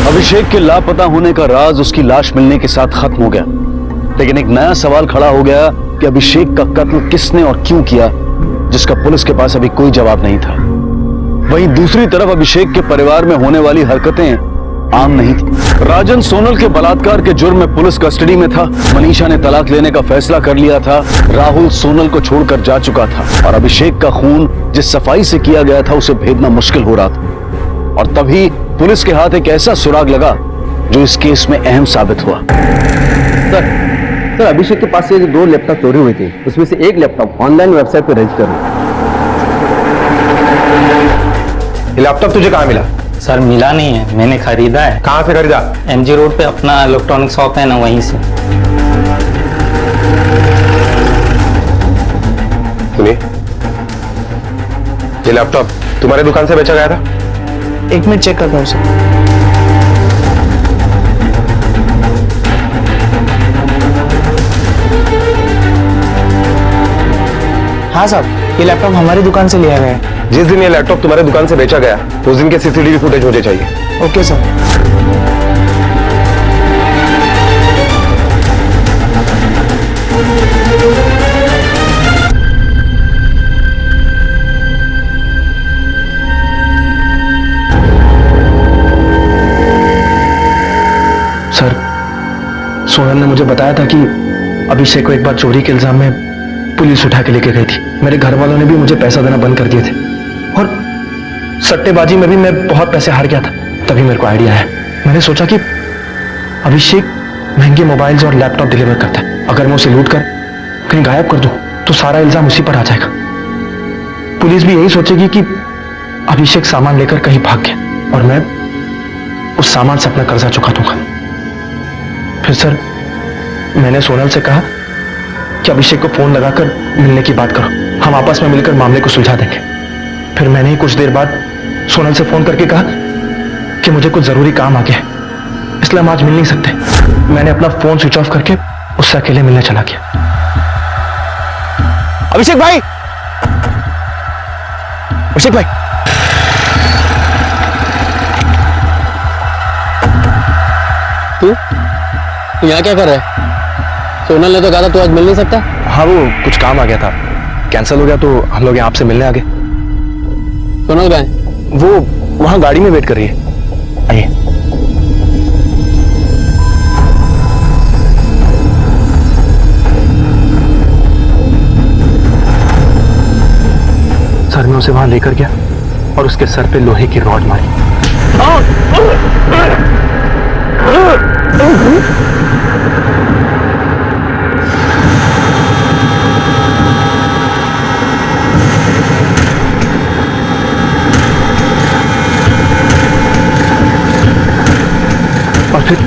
अभिषेक के लापता होने का राज उसकी लाश मिलने के साथ खत्म हो गया, लेकिन एक नया सवाल खड़ा हो गया कि अभिषेक का कत्ल किसने और क्यों किया, जिसका पुलिस के पास अभी कोई जवाब नहीं था। वहीं दूसरी तरफ अभिषेक के परिवार में होने वाली हरकतें आम नहीं थी। राजन सोनल के बलात्कार के जुर्म में पुलिस कस्टडी में था। मनीषा ने तलाक लेने का फैसला कर लिया था। राहुल सोनल को छोड़कर जा चुका था और अभिषेक का खून जिस सफाई से किया गया था उसे भेदना मुश्किल हो रहा था। और तभी पुलिस के हाथ एक ऐसा सुराग लगा जो इस केस में अहम साबित हुआ। सर अभिषेक के पास से जो 2 लैपटॉप चोरी हुए थे उसमें से एक लैपटॉप ऑनलाइन वेबसाइट पर रजिस्टर हुआ। ये लैपटॉप तुझे कहाँ मिला? सर मिला नहीं है, मैंने खरीदा है। कहाँ से खरीदा? MG रोड पे अपना इलेक्ट्रॉनिक शॉप है ना, वहीं से। सुनिए, ये लैपटॉप तुम्हारे दुकान से बेचा गया था? 1 मिनट चेक करता हूँ सर। हाँ साहब, ये लैपटॉप हमारी दुकान से लिया गया है। जिस दिन ये लैपटॉप तुम्हारे दुकान से बेचा गया उस दिन के CCTV फुटेज मुझे चाहिए। Okay sir. सर, सोनल ने मुझे बताया था कि अभिषेक को एक बार चोरी के इल्जाम में पुलिस उठा के लेके गई थी। मेरे घर वालों ने भी मुझे पैसा देना बंद कर दिए थे और सट्टेबाजी में भी मैं बहुत पैसे हार गया था। तभी मेरे को आइडिया आया। मैंने सोचा कि अभिषेक महंगे मोबाइल्स और लैपटॉप डिलीवर करता है। अगर मैं उसे लूट कर कहीं गायब कर दूं तो सारा इल्जाम उसी पर आ जाएगा। पुलिस भी यही सोचेगी कि अभिषेक सामान लेकर कहीं भाग गया और मैं उस सामान से अपना कर्जा चुका दूंगा। फिर सर, मैंने सोनल से कहा कि अभिषेक को फोन लगाकर मिलने की बात करो, हम आपस में मिलकर मामले को सुलझा देंगे। फिर मैंने ही कुछ देर बाद सोनल से फोन करके कहा कि मुझे कुछ जरूरी काम आ गया है, इसलिए हम आज मिल नहीं सकते। मैंने अपना फोन स्विच ऑफ करके उससे अकेले मिलने चला गया। अभिषेक भाई, अभिषेक भाई, तू यहाँ क्या कर रहा है? सोनल ने तो कहा था तू आज मिल नहीं सकता। हाँ, वो कुछ काम आ गया था, कैंसिल हो गया तो हम लोग यहाँ आपसे मिलने आ गए। सोनल कहाँ है? वो वहां गाड़ी में वेट कर रही है। आइए। सर, मैं उसे वहां लेकर गया और उसके सर पे लोहे की रॉड मारी। और फिर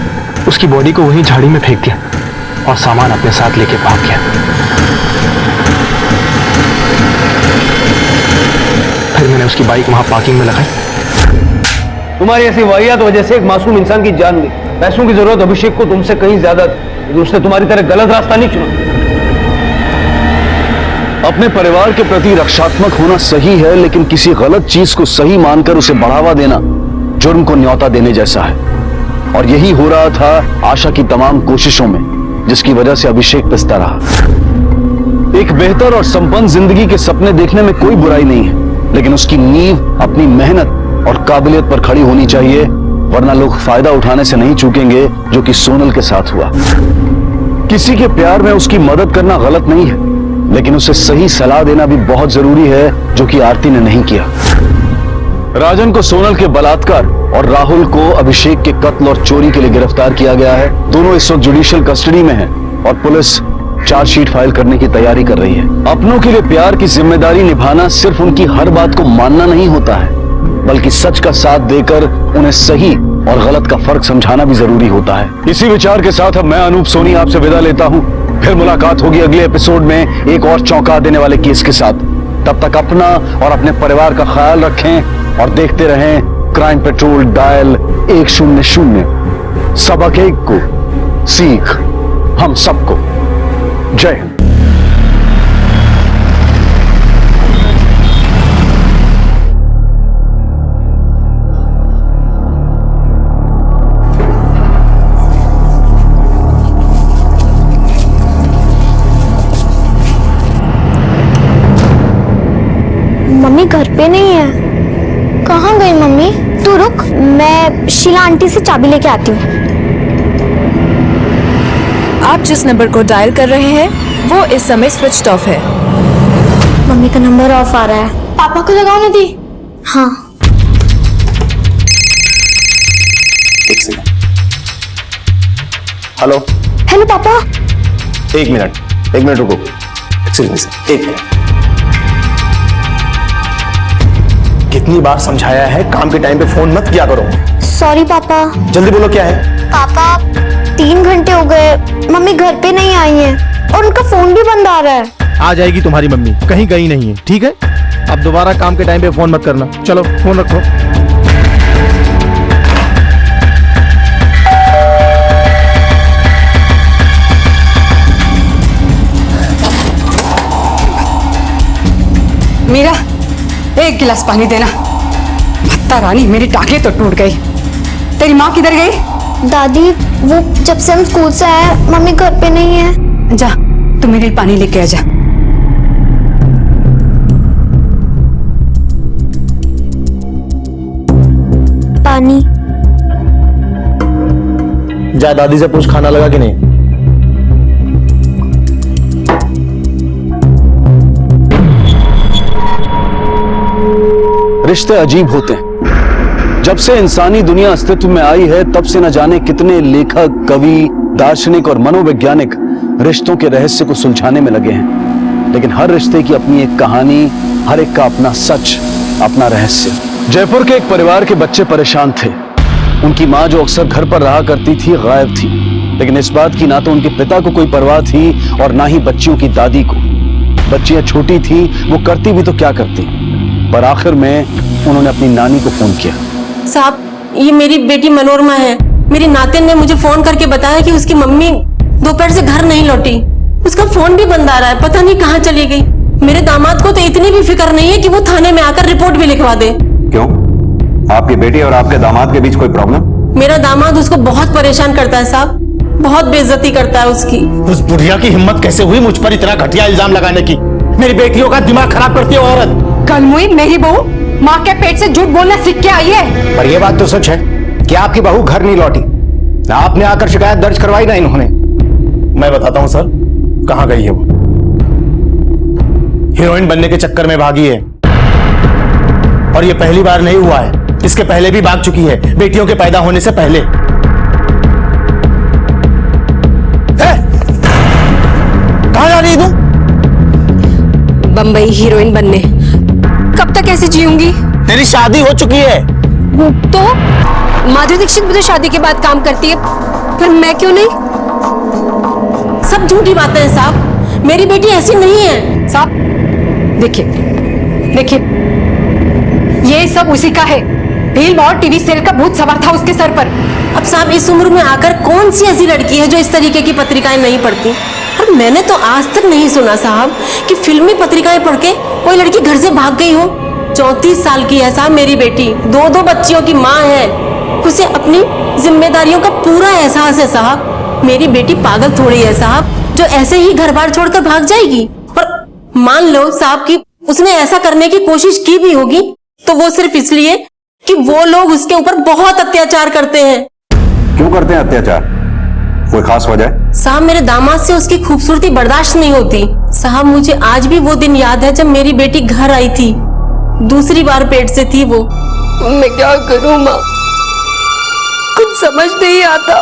उसकी बॉडी को वहीं झाड़ी में फेंक दिया और सामान अपने साथ लेके भाग गया। फिर मैंने उसकी बाइक वहां पार्किंग में लगाई। तुम्हारी ऐसी वाहियात वजह से एक मासूम इंसान की जान गई। पैसों की जरूरत अभिषेक को तुमसे कहीं ज्यादा थी, लेकिन उसने तुम्हारी तरह गलत रास्ता नहीं चुना। अपने परिवार के प्रति रक्षात्मक होना सही है, लेकिन किसी गलत चीज को सही मानकर उसे बढ़ावा देना जुर्म को न्योता देने जैसा है। और यही हो रहा था आशा की तमाम कोशिशों में, जिसकी वजह से अभिषेक पिसता रहा। एक बेहतर और संपन्न जिंदगी के सपने देखने में कोई बुराई नहीं है, लेकिन उसकी नींव अपनी मेहनत और काबिलियत पर खड़ी होनी चाहिए, वरना लोग फायदा उठाने से नहीं चूकेंगे, जो कि सोनल के साथ हुआ। किसी के प्यार में उसकी मदद करना गलत नहीं है, लेकिन उसे सही सलाह देना भी बहुत जरूरी है, जो कि आरती ने नहीं किया। राजन को सोनल के बलात्कार और राहुल को अभिषेक के कत्ल और चोरी के लिए गिरफ्तार किया गया है। दोनों इस वक्त जुडिशियल कस्टडी में हैं और पुलिस चार्जशीट फाइल करने की तैयारी कर रही है। अपनों के लिए प्यार की जिम्मेदारी निभाना सिर्फ उनकी हर बात को मानना नहीं होता है, बल्कि सच का साथ देकर उन्हें सही और गलत का फर्क समझाना भी जरूरी होता है। इसी विचार के साथ अब मैं अनूप सोनी आपसे विदा लेता हूं। फिर मुलाकात होगी अगले एपिसोड में एक और चौंका देने वाले केस के साथ। तब तक अपना और अपने परिवार का ख्याल रखें और देखते रहें क्राइम पेट्रोल डायल 100। सबक एक को सीख हम सबको। जय हिंद। मम्मी घर पे नहीं है। कहाँ गई मम्मी? तू रुक, मैं शीला आंटी से चाबी लेके आती हूँ। आप जिस नंबर को डायल कर रहे हैं वो इस समय स्विच ऑफ है। मम्मी का नंबर ऑफ आ रहा है। पापा को लगाओ ना दी। हाँ। एक सेकंड। हेलो। हेलो पापा। एक मिनट रुको। एक्सक्यूज मी सर, एक मिनट। कितनी बार समझाया है काम के टाइम पे फोन मत किया करो। सॉरी पापा। जल्दी बोलो क्या है। पापा 3 घंटे हो गए, मम्मी घर पे नहीं आई है और उनका फोन भी बंद आ रहा है। आ जाएगी तुम्हारी मम्मी, कहीं गई नहीं है, ठीक है? अब दोबारा काम के टाइम पे फोन मत करना। चलो फोन रखो। मीरा, एक गिलास पानी देना। भत्ता रानी, मेरी टांगें तो टूट गई। तेरी माँ किधर गई? दादी वो जब से हम स्कूल से आए मम्मी घर पे नहीं है। जा तू मेरे लिए पानी लेके आ जा। पानी। जा दादी से पूछ खाना लगा कि नहीं। रिश्ते अजीब होते हैं। जब से इंसानी दुनिया अस्तित्व में आई है तब से न जाने कितने लेखक, कवि, दार्शनिक और मनोवैज्ञानिक रिश्तों के रहस्य को सुलझाने में लगे हैं। लेकिन हर रिश्ते की अपनी एक कहानी, हर एक का अपना सच, अपना रहस्य। जयपुर के एक परिवार के बच्चे परेशान थे। उनकी माँ जो अक्सर घर पर रहा करती थी गायब थी, लेकिन इस बात की ना तो उनके पिता को कोई परवाह थी और ना ही बच्चियों की दादी को। बच्चियां छोटी थी, वो करती भी तो क्या करती, पर आखिर में उन्होंने अपनी नानी को फोन किया। साहब, ये मेरी बेटी मनोरमा है। मेरी नातिन ने मुझे फोन करके बताया कि उसकी मम्मी दोपहर से घर नहीं लौटी। उसका फोन भी बंद आ रहा है, पता नहीं कहाँ चली गई। मेरे दामाद को तो इतनी भी फिक्र नहीं है कि वो थाने में आकर रिपोर्ट भी लिखवा दे। क्यों? आपकी बेटी और आपके दामाद के बीच कोई प्रॉब्लम? मेरा दामाद उसको बहुत परेशान करता है साहब, बहुत बेइज्जती करता है उसकी। उस बुढ़िया की हिम्मत कैसे हुई मुझ पर इतना घटिया इल्जाम लगाने की? मेरी बेटियों का दिमाग खराब करती है औरत। कल मुई मेरी बहू माँ के पेट से झूठ बोलना सीख के आई है। पर यह बात तो सच है कि आपकी बहू घर नहीं लौटी। आपने आकर शिकायत दर्ज करवाई ना इन्होंने। मैं बताता हूं सर, कहां गई है वो। हीरोइन बनने के चक्कर में भागी है और ये पहली बार नहीं हुआ है, इसके पहले भी भाग चुकी है, बेटियों के पैदा होने से पहले। कहां जा रही है तुम? बम्बई हीरोइन बनने। कब तक ऐसे जीऊंगी? तेरी शादी हो चुकी है। तो माधुरी दीक्षित भी तो शादी के बाद काम करती है, फिर मैं क्यों नहीं? सब झूठी बातें हैं साहब, मेरी बेटी ऐसी नहीं है। साहब देखिए देखिए, ये सब उसी का है। फिल्म और टीवी सीरियल का भूत सवार था उसके सर पर। अब साहब इस उम्र में आकर कौन सी ऐसी लड़की है जो इस तरीके की पत्रिकाएं नहीं पढ़ती? और मैंने तो आज तक नहीं सुना साहब कि फिल्मी पत्रिकाएं पढ़ के कोई लड़की घर से भाग गई हो। 34 साल की है साहब मेरी बेटी, 2 बच्चियों की माँ है। उसे अपनी जिम्मेदारियों का पूरा एहसास है साहब। मेरी बेटी पागल थोड़ी है साहब जो ऐसे ही घर बार छोड़कर भाग जाएगी। और मान लो साहब कि उसने ऐसा करने की कोशिश की भी होगी तो वो सिर्फ इसलिए कि वो लोग उसके ऊपर बहुत अत्याचार करते हैं। क्यों करते हैं अत्याचार? कोई खास वजह? साहब मेरे दामाद से उसकी खूबसूरती बर्दाश्त नहीं होती। साहब मुझे आज भी वो दिन याद है जब मेरी बेटी घर आई थी, दूसरी बार पेट से थी वो। मैं क्या करूं माँ, कुछ समझ नहीं आता।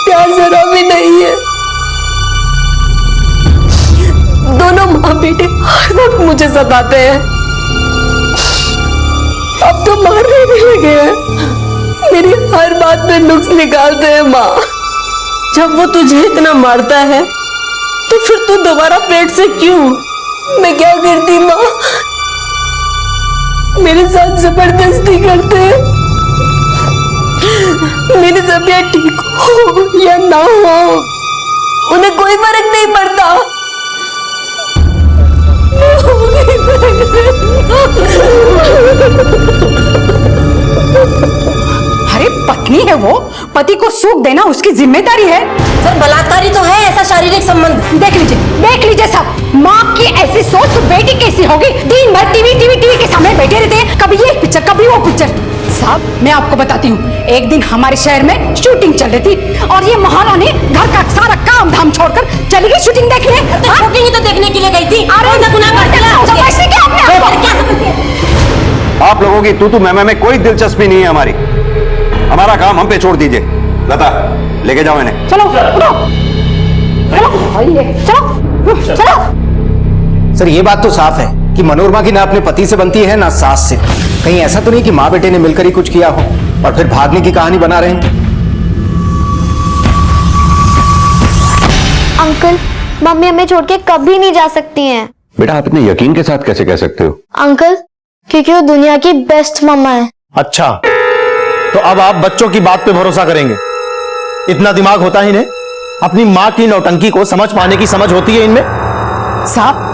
प्यार जरा भी नहीं है। दोनों माँ बेटे हर वक्त मुझे सताते हैं। अब तो मारने भी लगे हैं। मेरी हर बात में नुक्स निकालते हैं माँ। जब वो तुझे इतना मारता है तो फिर तू दोबारा पेट से क्यों? मैं क्या करती माँ, मेरे साथ जबरदस्ती करते हैं। मेरी तबीयत ठीक हो या ना हो उन्हें कोई फर्क नहीं पड़ता। अरे पत्नी है वो, पति को सुख देना उसकी जिम्मेदारी है। सर बलात्कारी तो है ऐसा शारीरिक संबंध। देख लीजिए साहब, माँ की ऐसी सोच तो बेटी कैसी होगी? दिन भर टीवी टीवी टीवी के सामने बैठे रहते हैं, कभी ये पिक्चर कभी वो पिक्चर। साहब मैं आपको बताती हूँ, एक दिन हमारे शहर में शूटिंग चल रही थी और ये महारानी घर का सारा काम धाम छोड़कर चली गई शूटिंग देखने। शूटिंग ही तो देखने के लिए गई थी। अरे गुनाह समझते क्या आपने? आप लोगों की तू मैं कोई दिलचस्पी नहीं है हमारी। हमारा काम हम पे छोड़ दीजिए। लता लेके जाओ इन्हें। चलो चलो चलो। सर ये बात तो साफ है कि मनोरमा की ना अपने पति से बनती है ना सास से। कहीं ऐसा तो नहीं कि माँ बेटे ने मिलकर ही कुछ किया हो और फिर भागने की कहानी बना रहे हैं। अंकल मम्मी हमें छोड़ के कभी नहीं जा सकती हैं। बेटा आप इतने यकीन के साथ कैसे कह सकते हो? अंकल क्योंकि वो दुनिया की बेस्ट मम्मा है। अच्छा तो अब आप बच्चों की बात पे भरोसा करेंगे? इतना दिमाग होता ही नहीं? अपनी माँ की नौटंकी को समझ पाने की समझ होती है इनमें? साहब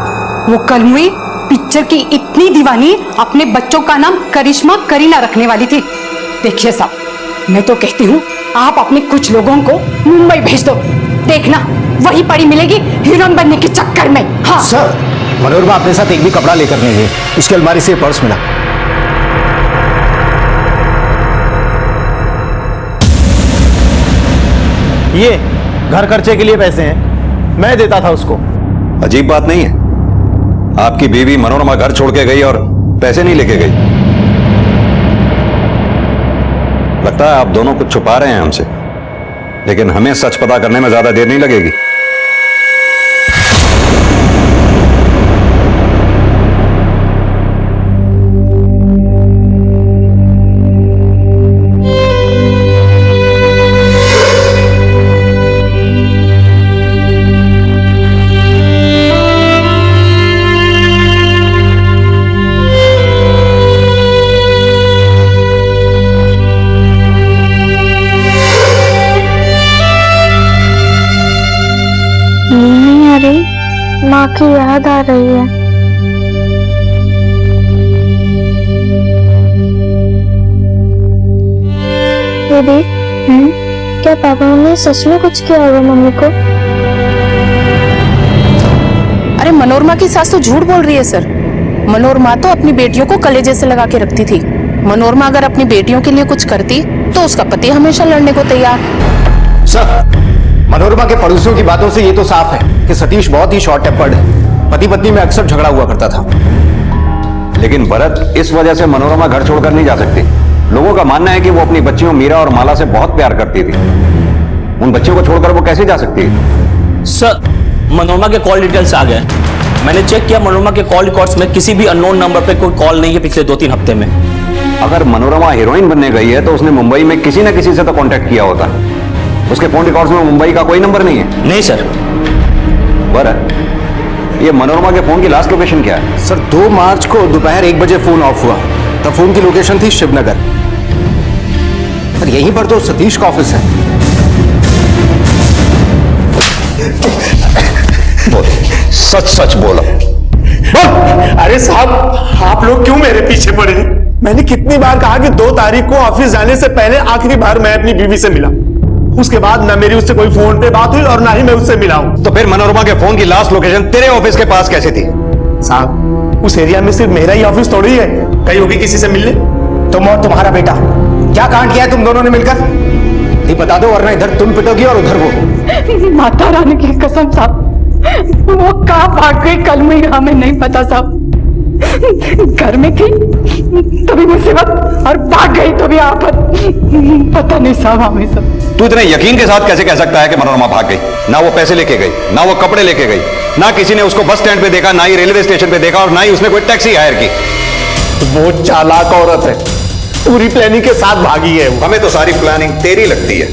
वो कल हुई पिक्चर की इतनी दीवानी अपने बच्चों का नाम करिश्मा करीना रखने वाली थी। देखिए साहब मैं तो कहती हूँ आप अपने कुछ लोगों को मुंबई भेज दो, देखना वही पड़ी मिलेगी हीरोइन बनने के चक्कर में। हाँ सर मनोरमा अपने साथ एक भी कपड़ा लेकर नहीं गई, उसकी अलमारी से पर्स मिला। ये घर खर्चे के लिए पैसे हैं, मैं देता था उसको। अजीब बात नहीं है, आपकी बीवी मनोरमा घर छोड़ के गई और पैसे नहीं लेके गई। लगता है आप दोनों कुछ छुपा रहे हैं हमसे, लेकिन हमें सच पता करने में ज्यादा देर नहीं लगेगी। माँ की याद आ रही है। दीदी क्या पापा ने सच में कुछ किया होगा मम्मी को? अरे मनोरमा की सास तो झूठ बोल रही है सर। मनोरमा तो अपनी बेटियों को कलेजे से लगा के रखती थी। मनोरमा अगर अपनी बेटियों के लिए कुछ करती तो उसका पति हमेशा लड़ने को तैयार। सर मनोरमा के पड़ोसियों की बातों से ये तो साफ है कि सतीश बहुत ही शॉर्ट टेम्पर्ड है। पति पत्नी में अक्सर झगड़ा हुआ करता था। लेकिन भरत इस वजह से मनोरमा घर छोड़कर नहीं जा सकती। लोगों का मानना है कि वो अपनी बच्चियों मीरा और माला से बहुत प्यार करती थी। उन बच्चियों को छोड़कर वो कैसे जा सकती है? सर मनोरमा के कॉल डिटेल्स आ गए। मैंने चेक किया, मनोरमा के कॉल रिकॉर्ड्स में किसी भी अननोन नंबर पे कोई कॉल नहीं है पिछले 2-3 हफ्ते में। अगर मनोरमा हीरोइन बनने गई है तो उसने मुंबई में किसी न किसी से तो कांटेक्ट किया होता। उसके फोन रिकॉर्ड्स में मुंबई का कोई नंबर नहीं है। नहीं सर। भरत ये मनोरमा के फोन की लास्ट लोकेशन क्या है? सर 2 मार्च को दोपहर 1 बजे फोन ऑफ हुआ। तब फोन की लोकेशन थी शिवनगर। सर यहीं पर तो सतीश का ऑफिस है। बोल, सच सच बोलो। अरे साहब आप लोग क्यों मेरे पीछे पड़े हैं? मैंने कितनी बार कहा कि 2 तारीख को ऑफिस जाने से पहले आखिरी बार मैं अपनी बीवी से मिला। उसके बाद ना मेरी उससे कोई फोन पे बात हुई और ना ही मैं उससे मिला हूं। तो फिर मनोरमा के फोन की लास्ट लोकेशन तेरे ऑफिस के पास कैसे थी? साहब उस एरिया में सिर्फ मेरा ही ऑफिस थोड़ी है, कहीं होगी किसी से मिलने। तुम और तुम्हारा बेटा क्या कांड किया है तुम दोनों ने मिलकर? ये बता दो वरना इधर तुम पिटोगी और उधर वो। माता रानी की कसम साहब वो कहाँ भाग गई कल में हमें नहीं पता साहब। घर में थी तभी मुसीबत और भाग गई तभी आफत। पता नहीं साहब हमें सब। तू इतने यकीन के साथ कैसे कह सकता है कि मनोरमा भाग गई? ना वो पैसे लेके गई, ना वो कपड़े लेके गई, ना किसी ने उसको बस स्टैंड पे देखा, ना ही रेलवे स्टेशन पे देखा और ना ही उसने कोई टैक्सी हायर की। वो चालाक औरत है, पूरी प्लानिंग के साथ भागी है वो। हमें तो सारी प्लानिंग तेरी लगती है।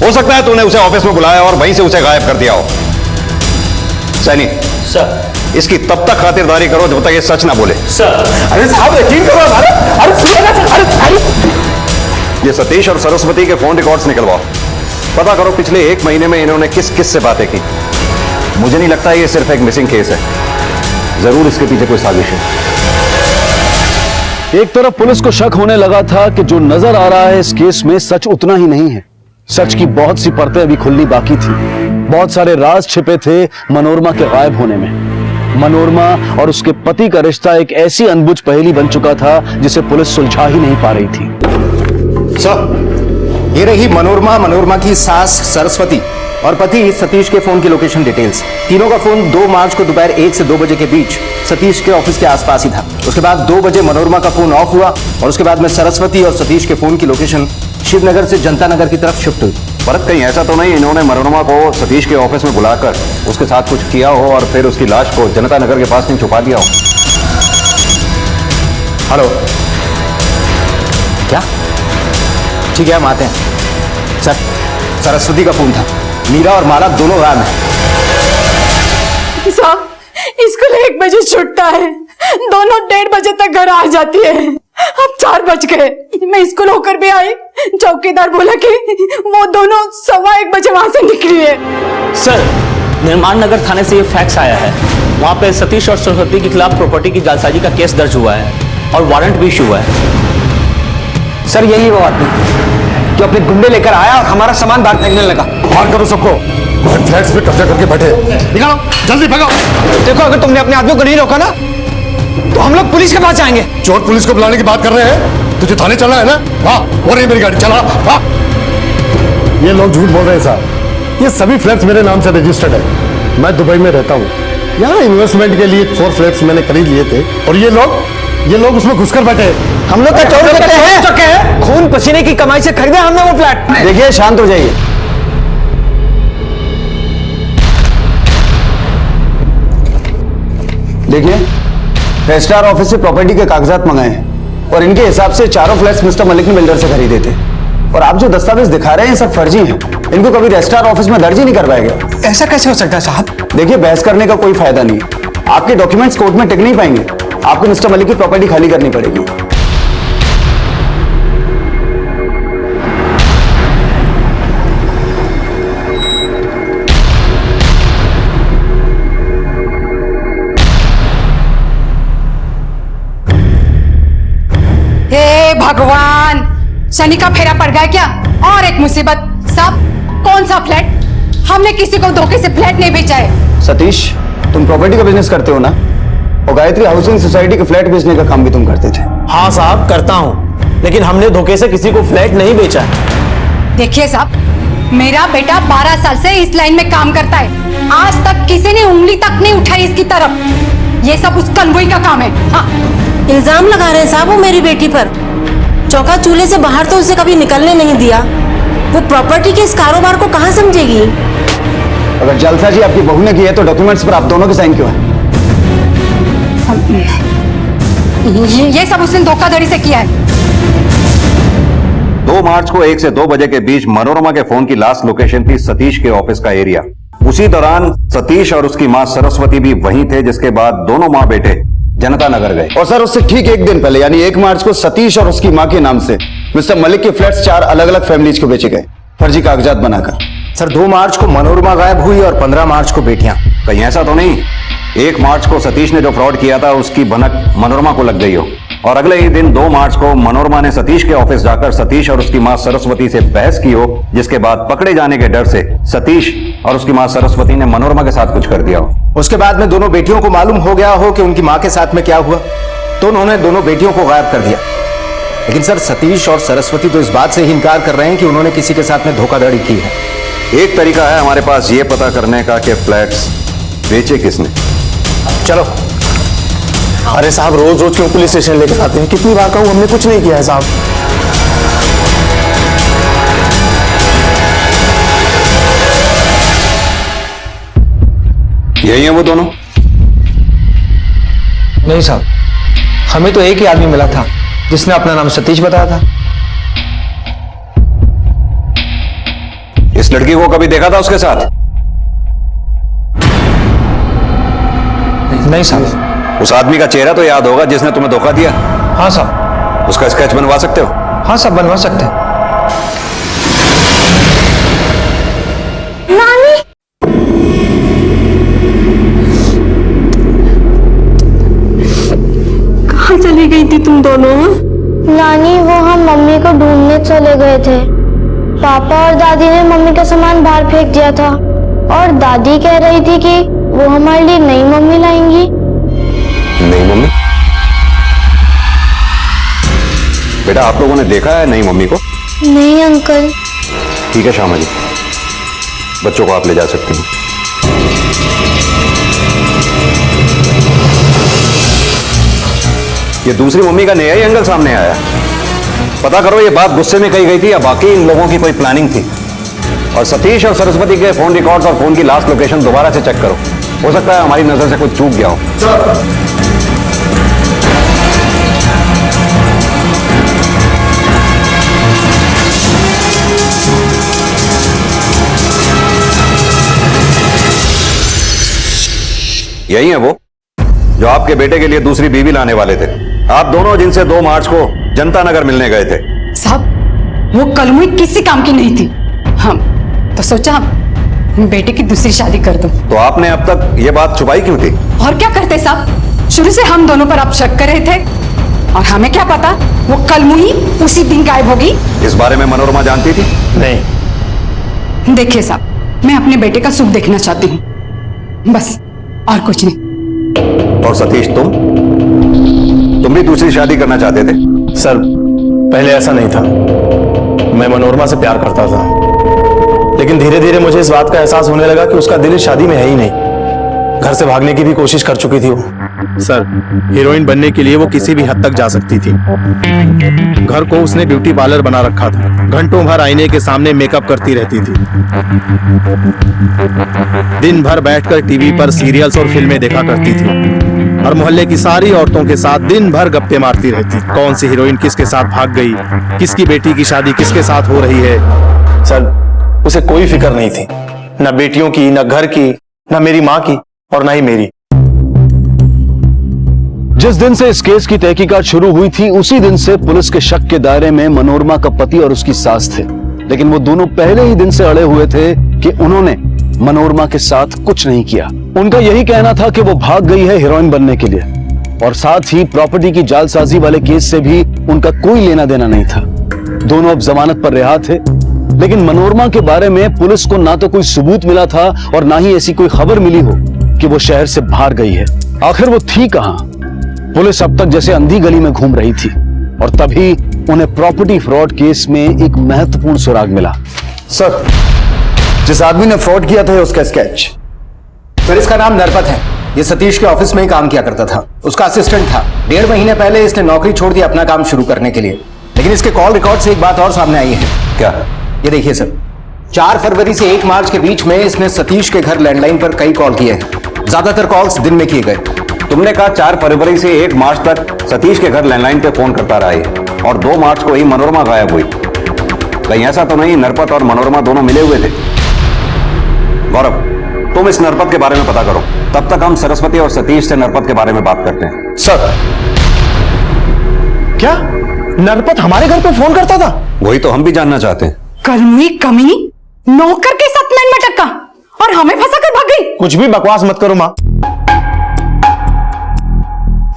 हो सकता है तूने उसे ऑफिस में बुलाया और वहीं से उसे गायब कर दिया हो। सैनी सर इसकी तब तक खातिरदारी करो जब तक ये सच ना बोले। सर अरे साहब यकीन करो हमारा। अरे ये सतीश और सरस्वती के फोन रिकॉर्ड्स निकलवाओ। पता करो पिछले 1 महीने में इन्होंने किस किस से बातें की। मुझे नहीं लगता ये सिर्फ एक मिसिंग केस है, जरूर इसके पीछे कोई साजिश है। एक तरफ पुलिस को शक होने लगा था कि जो नजर आ रहा है इस केस में सच उतना ही नहीं है। सच की बहुत सी परतें अभी खुलनी बाकी थी। बहुत सारे राज छिपे थे मनोरमा के गायब होने में। मनोरमा और उसके पति का रिश्ता एक ऐसी अनबुझ पहेली बन चुका था जिसे पुलिस सुलझा ही नहीं पा रही थी। सर, ये रही मनोरमा की सास सरस्वती और पति सतीश के फोन की लोकेशन डिटेल्स। तीनों का फोन 2 मार्च को दोपहर 1 से 2 बजे के बीच सतीश के ऑफिस के आसपास ही था। उसके बाद 2 बजे मनोरमा का फोन ऑफ हुआ और उसके बाद में सरस्वती और सतीश के फोन की लोकेशन शिवनगर से जनता नगर की तरफ शिफ्ट हुई। भरत, कहीं ऐसा तो नहीं इन्होंने मनोरमा को सतीश के ऑफिस में बुलाकर उसके साथ कुछ किया हो और फिर उसकी लाश को जनता नगर के पास कहीं छुपा दिया हो? हेलो, क्या? ठीक है, हम आते हैं। सर, सरस्वती का फोन था। मीरा और माला दोनों गायब हैं। साहब, स्कूल 1 बजे छूटता है, दोनों 1:30 बजे तक घर आ जाती है। अब 4 बज गए। मैं स्कूल होकर भी आई, चौकीदार बोला कि वो दोनों 1:15 बजे वहां से निकली है। सर, निर्माण नगर थाने से ये फैक्स आया है। वहां पे सतीश और सरस्वती के खिलाफ प्रॉपर्टी की जालसाजी का केस दर्ज हुआ है और वारंट भी इशू हुआ है। सर, यही वो आदमी जो अपने गुंडे लेकर आया और हमारा सामान बाहर फेंकने लगा। मार करो सबको, फ्लैट्स पे कब्जा करके बैठे। निकालो, जल्दी भगाओ। देखो, अगर तुमने अपने आदमियों को नहीं रोका ना तो हम लोग पुलिस के पास जाएंगे। चोर पुलिस को बुलाने की बात कर रहे हैं? तुझे थाने चलना है ना? वाह, हो रही मेरी गाड़ी, चला। वाह, ये लोग झूठ बोल रहे हैं साहब। ये सभी फ्लैट्स मेरे नाम से रजिस्टर्ड है। मैं दुबई में रहता हूँ। यहाँ इन्वेस्टमेंट के लिए 4 फ्लैट्स मैंने खरीद लिए थे और ये लोग उसमें घुसकर बैठे। हम लोग क्या चोर करते हैं? खून पसीने की कमाई से खरीदे हमने वो फ्लैट। देखिए, शांत हो जाइए। देखिए, रजिस्ट्रार ऑफिस से प्रॉपर्टी के कागजात मंगाए हैं और इनके हिसाब से चारों फ्लैट्स मिस्टर मलिक ने बिल्डर से खरीदे थे। और आप जो दस्तावेज दिखा रहे हैं सब फर्जी हैं। इनको कभी रजिस्ट्रार ऑफिस में दर्ज ही नहीं करवाया गया। ऐसा कैसे हो सकता है साहब? देखिए, बहस करने का कोई फायदा नहीं। आपके डॉक्यूमेंट्स कोर्ट में टिक नहीं पाएंगे। आपको मिस्टर मलिक की प्रॉपर्टी खाली करनी पड़ेगी। हे भगवान, शनि का फेरा पड़ गया क्या? और एक मुसीबत। साहब, कौन सा फ्लैट? हमने किसी को धोखे से फ्लैट नहीं बेचा है। सतीश, तुम प्रॉपर्टी का बिजनेस करते हो ना? और गायत्री हाउसिंग सोसाइटी के फ्लैट बेचने का काम भी तुम करते थे। हाँ साहब, करता हूँ, लेकिन हमने धोखे से किसी को फ्लैट नहीं बेचा है। देखिए साहब, मेरा बेटा 12 साल से इस लाइन में काम करता है। आज तक किसी ने उंगली तक नहीं उठाई इसकी तरफ। ये सब उस कन्वोई का काम है। हाँ। इल्जाम लगा रहे हैं साहब वो मेरी बेटी पर। चौका चूल्हे से बाहर तो उसे कभी निकलने नहीं दिया। वो प्रॉपर्टी के इस कारोबार को कहाँ समझेगी? अगर जलसा जी आपकी बहू ने की है तो डॉक्यूमेंट्स पर आप दोनों के साइन क्यों है? ये सब उसने धोखाधड़ी से किया है। 2 मार्च को 1 से 2 बजे के बीच मनोरमा के फोन की लास्ट लोकेशन थी सतीश के ऑफिस का एरिया। उसी दौरान सतीश और उसकी मां सरस्वती भी वहीं थे, जिसके बाद दोनों मां बेटे जनता नगर गए। और सर, उससे ठीक एक दिन पहले यानी 1 मार्च को सतीश और उसकी मां के नाम से मिस्टर मलिक के फ्लैट्स 4 अलग अलग फैमिलीज को बेचे गए, फर्जी कागजात बनाकर। सर, 2 मार्च को मनोरमा गायब हुई और 15 मार्च को बेटियां। कहीं ऐसा तो नहीं 1 मार्च को सतीश ने जो फ्रॉड किया था उसकी भनक मनोरमा को लग गई हो और अगले ही दिन 2 मार्च को मनोरमा ने सतीश के ऑफिस जाकर सतीश और उसकी मां सरस्वती से बहस की हो, जिसके बाद पकड़े जाने के डर से सतीश और उसकी मां सरस्वती ने मनोरमा के साथ कुछ कर दिया हो। उसके बाद में दोनों बेटियों को मालूम हो गया हो कि उनकी मां के साथ में क्या हुआ, तो उन्होंने दोनों बेटियों को गायब कर दिया। लेकिन सर, सतीश और सरस्वती तो इस बात से ही इनकार कर रहे हैं कि उन्होंने किसी के साथ में धोखाधड़ी की है। एक तरीका है हमारे पास ये पता करने का कि फ्लैट्स बेचे किसने। चलो। अरे साहब, रोज रोज क्यों पुलिस स्टेशन लेकर आते हैं? कितनी बार कहूं, हमने कुछ नहीं किया है साहब। यही है वो दोनों? नहीं साहब, हमें तो एक ही आदमी मिला था जिसने अपना नाम सतीश बताया था। इस लड़की को कभी देखा था उसके साथ? नहीं साहब। उस आदमी का चेहरा तो याद होगा जिसने तुम्हें धोखा दिया? हाँ साहब। उसका स्केच बनवा सकते हो? हाँ साहब, बनवा सकते हैं। नानी, कहाँ चली गई थी तुम दोनों? नानी, वो हम मम्मी को ढूंढने चले गए थे। पापा और दादी ने मम्मी का सामान बाहर फेंक दिया था और दादी कह रही थी कि वो हमारे लिए नई मम्मी लाएंगी? नई मम्मी? बेटा आप लोगों ने देखा है नई मम्मी को? नहीं अंकल। ठीक है श्यामा जी, बच्चों को आप ले जा सकती हैं। ये दूसरी मम्मी का नया ही एंगल सामने आया। पता करो ये बात गुस्से में कही गई थी या बाकी इन लोगों की कोई प्लानिंग थी। और सतीश और सरस्वती के फोन रिकॉर्ड्स और फोन की लास्ट लोकेशन दोबारा से चेक करो, हो सकता है हमारी नजर से कुछ चूक गया हो। यही है वो जो आपके बेटे के लिए दूसरी बीवी लाने वाले थे, आप दोनों जिनसे 2 मार्च को जनता नगर मिलने गए थे। साहब वो कलमुई किसी काम की नहीं थी, हम तो सोचा बेटे की दूसरी शादी कर दूं। तो आपने अब तक ये बात छुपाई क्यों थी? और क्या करते साहब, शुरू से हम दोनों पर आप शक कर रहे थे और हमें क्या पता वो कलमुई उसी दिन गायब होगी। इस बारे में मनोरमा जानती थी? नहीं। देखिए साहब, मैं अपने बेटे का सुख देखना चाहती हूँ, बस और कुछ नहीं। और सतीश तुम भी दूसरी शादी करना चाहते थे? सर पहले ऐसा नहीं था, मैं मनोरमा से प्यार करता था, लेकिन धीरे धीरे मुझे इस बात का एहसास होने लगा कि उसका दिल इस शादी में है ही नहीं। घर से भागने की भी कोशिश कर चुकी थी वो। सर हीरोइन बनने के लिए वो किसी भी हद तक जा सकती थी। घर को उसने ब्यूटी पार्लर बना रखा था, घंटों भर आईने के सामने मेकअप करती रहती थी, दिन भर बैठकर टीवी पर सीरियल्स और फिल्में देखा करती थी और मोहल्ले की सारी औरतों के साथ दिन भर गप्पे मारती रहती। कौन सी हीरोइन किसके साथ भाग गई, किसकी बेटी की शादी किसके साथ हो रही है। सर उसे कोई फिक्र नहीं थी, न बेटियों की, न घर की, न मेरी माँ की और न ही मेरी। जिस दिन से इस केस की तहकीकात शुरू हुई थी उसी दिन से पुलिस के शक के दायरे में मनोरमा का पति और उसकी सास थे, लेकिन वो दोनों पहले ही दिन से अड़े हुए थे कि उन्होंने मनोरमा के साथ कुछ नहीं किया। उनका यही कहना था कि वो भाग गई है हीरोइन बनने के लिए, और साथ ही प्रॉपर्टी की जालसाजी वाले केस से भी उनका कोई लेना देना नहीं था। दोनों अब जमानत पर रिहा थे, लेकिन मनोरमा के बारे में पुलिस को ना तो कोई सबूत मिला था और ना ही ऐसी कोई खबर मिली हो कि वो शहर से बाहर गई है। आखिर वो थी कहां? पुलिस अब तक जैसे अंधी गली में घूम रही थी, और तभी उन्हें प्रॉपर्टी फ्रॉड केस में एक महत्वपूर्ण सुराग मिला। सर जिस आदमी ने फ्रॉड किया था उसका स्केच। सर इसका नाम नरपत है, ये सतीश के ऑफिस में ही काम किया करता था, उसका असिस्टेंट था। 1.5 महीने पहले इसने नौकरी छोड़ दी अपना काम शुरू करने के लिए, लेकिन इसके कॉल रिकॉर्ड से एक बात और सामने आई है। क्या? ये देखिए सर, 4 फरवरी से 1 मार्च के बीच में इसने सतीश के घर लैंडलाइन पर कई कॉल किए हैं, ज्यादातर कॉल्स दिन में किए गए। तुमने कहा 4 फरवरी से 1 मार्च तक सतीश के घर लैंडलाइन पे फोन करता रहा है, और 2 मार्च को ही मनोरमा गायब हुई। कहीं ऐसा तो नहीं नरपत और मनोरमा दोनों मिले हुए थे? गौरव तुम इस नरपत के बारे में पता करो, तब तक हम सरस्वती और सतीश से नरपत के बारे में बात करते हैं। सर क्या नरपत हमारे घर पे फोन करता था? वही तो हम भी जानना चाहते हैं। कलमुई कमीनी नौकर के साथ लाइन में टक्का और हमें फंसा कर भाग गई। कुछ भी बकवास मत करो माँ।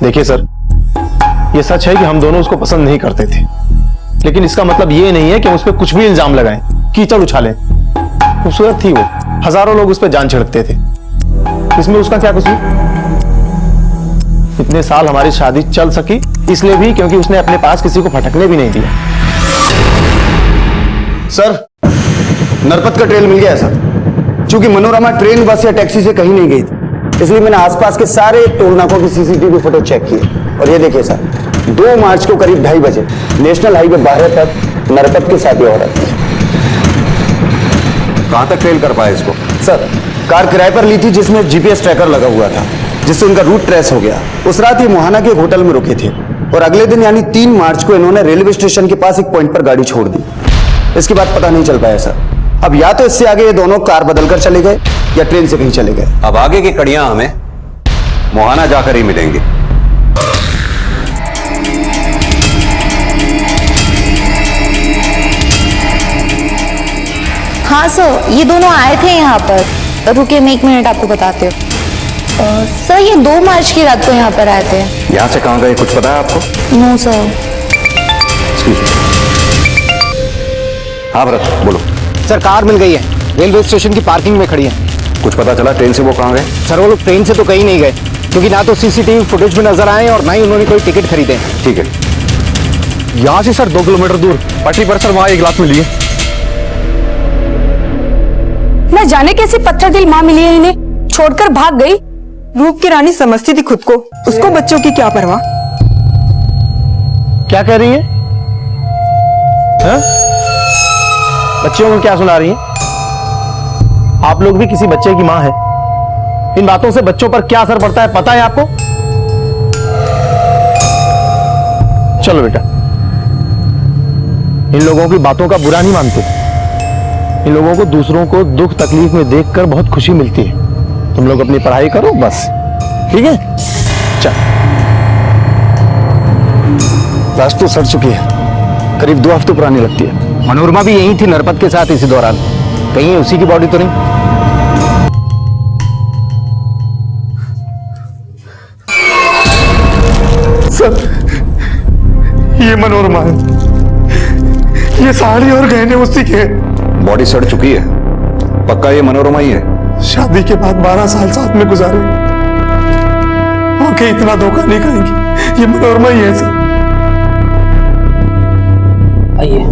देखिए सर, ये सच है कि हम दोनों उसको पसंद नहीं करते थे, लेकिन इसका मतलब ये नहीं है कि हम उस पर कुछ भी इल्जाम लगाएं, कीचड़ उछालें। खूबसूरत थी वो, हजारों लोग उस पर जान छिड़कते थे, इसमें उसका क्या कसूर? इतने साल हमारी शादी चल सकी इसलिए भी क्योंकि उसने अपने पास किसी को फटकने भी नहीं दिया। सर नरपत का ट्रेल मिल गया सर। चूंकि मनोरमा ट्रेन, बस या टैक्सी से कहीं नहीं गई थी, इसलिए मैंने आसपास के सारे टोल नाकों की सीसीटीवी फुटेज चेक किए, और ये देखिए सर, 2 मार्च को करीब 2:30 बजे नेशनल हाईवे 12 तक नरपत के साथ ये औरत थी। कहां तक ट्रेल कर पाए इसको? सर कार किराए पर ली थी जिसमें जीपीएस ट्रैकर लगा हुआ था, जिससे उनका रूट ट्रेस हो गया। उस रात ये मोहाना के एक होटल में रुके थे, और अगले दिन यानी 3 मार्च को इन्होंने रेलवे स्टेशन के पास एक पॉइंट पर गाड़ी छोड़ दी। इसके बाद पता नहीं चल पाया सर। अब या तो इससे आगे ये दोनों कार बदलकर चले गए या ट्रेन से कहीं चले गए। अब आगे की कड़ियां हमें मोहाना जाकर ही मिलेंगी। हाँ सर, ये दोनों आए थे यहाँ पर। रुकिए मैं 1 मिनट आपको बताती हूँ। सर ये 2 मार्च की रात को यहाँ पर आए थे। यहाँ से कहाँ गए कुछ पता है आपको? No sir. हाँ भरत बोलो। सर कार मिल गई है, रेलवे स्टेशन की पार्किंग में खड़ी है। कुछ पता चला ट्रेन से वो कहाँ गए? सर वो लोग ट्रेन से तो कहीं नहीं गए, क्योंकि ना तो सीसीटीवी फुटेज में नजर आए और ना ही उन्होंने कोई टिकट खरीदे। ठीक है, यहां से सर 2 किलोमीटर दूर पटरी पर सर वहां एक लाश मिली है। न जाने कैसी पत्थर दिल माँ मिली है इन्हें, छोड़कर भाग गई। रूप की रानी समझती थी खुद को, उसको बच्चों की क्या परवाह। क्या कह रही है? बच्चियों को क्या सुना रही है? आप लोग भी किसी बच्चे की मां है। इन बातों से बच्चों पर क्या असर पड़ता है पता है आपको? चलो बेटा, इन लोगों की बातों का बुरा नहीं मानते। इन लोगों को दूसरों को दुख तकलीफ में देखकर बहुत खुशी मिलती है। तुम लोग अपनी पढ़ाई करो बस, ठीक है? चल, लाश तो सड़ चुकी है, करीब 2 हफ्ते पुरानी लगती है। मनोरमा भी यही थी नरपत के साथ इसी दौरान, कहीं उसी की बॉडी तो नहीं? सर, ये मनोरमा है, ये साड़ी और गहने उसी के हैं। बॉडी सड़ चुकी है, पक्का ये मनोरमा ही है? शादी के बाद 12 साल साथ में गुजारे, आंखें इतना धोखा नहीं खाएंगी, ये मनोरमा ही है सर। आइए।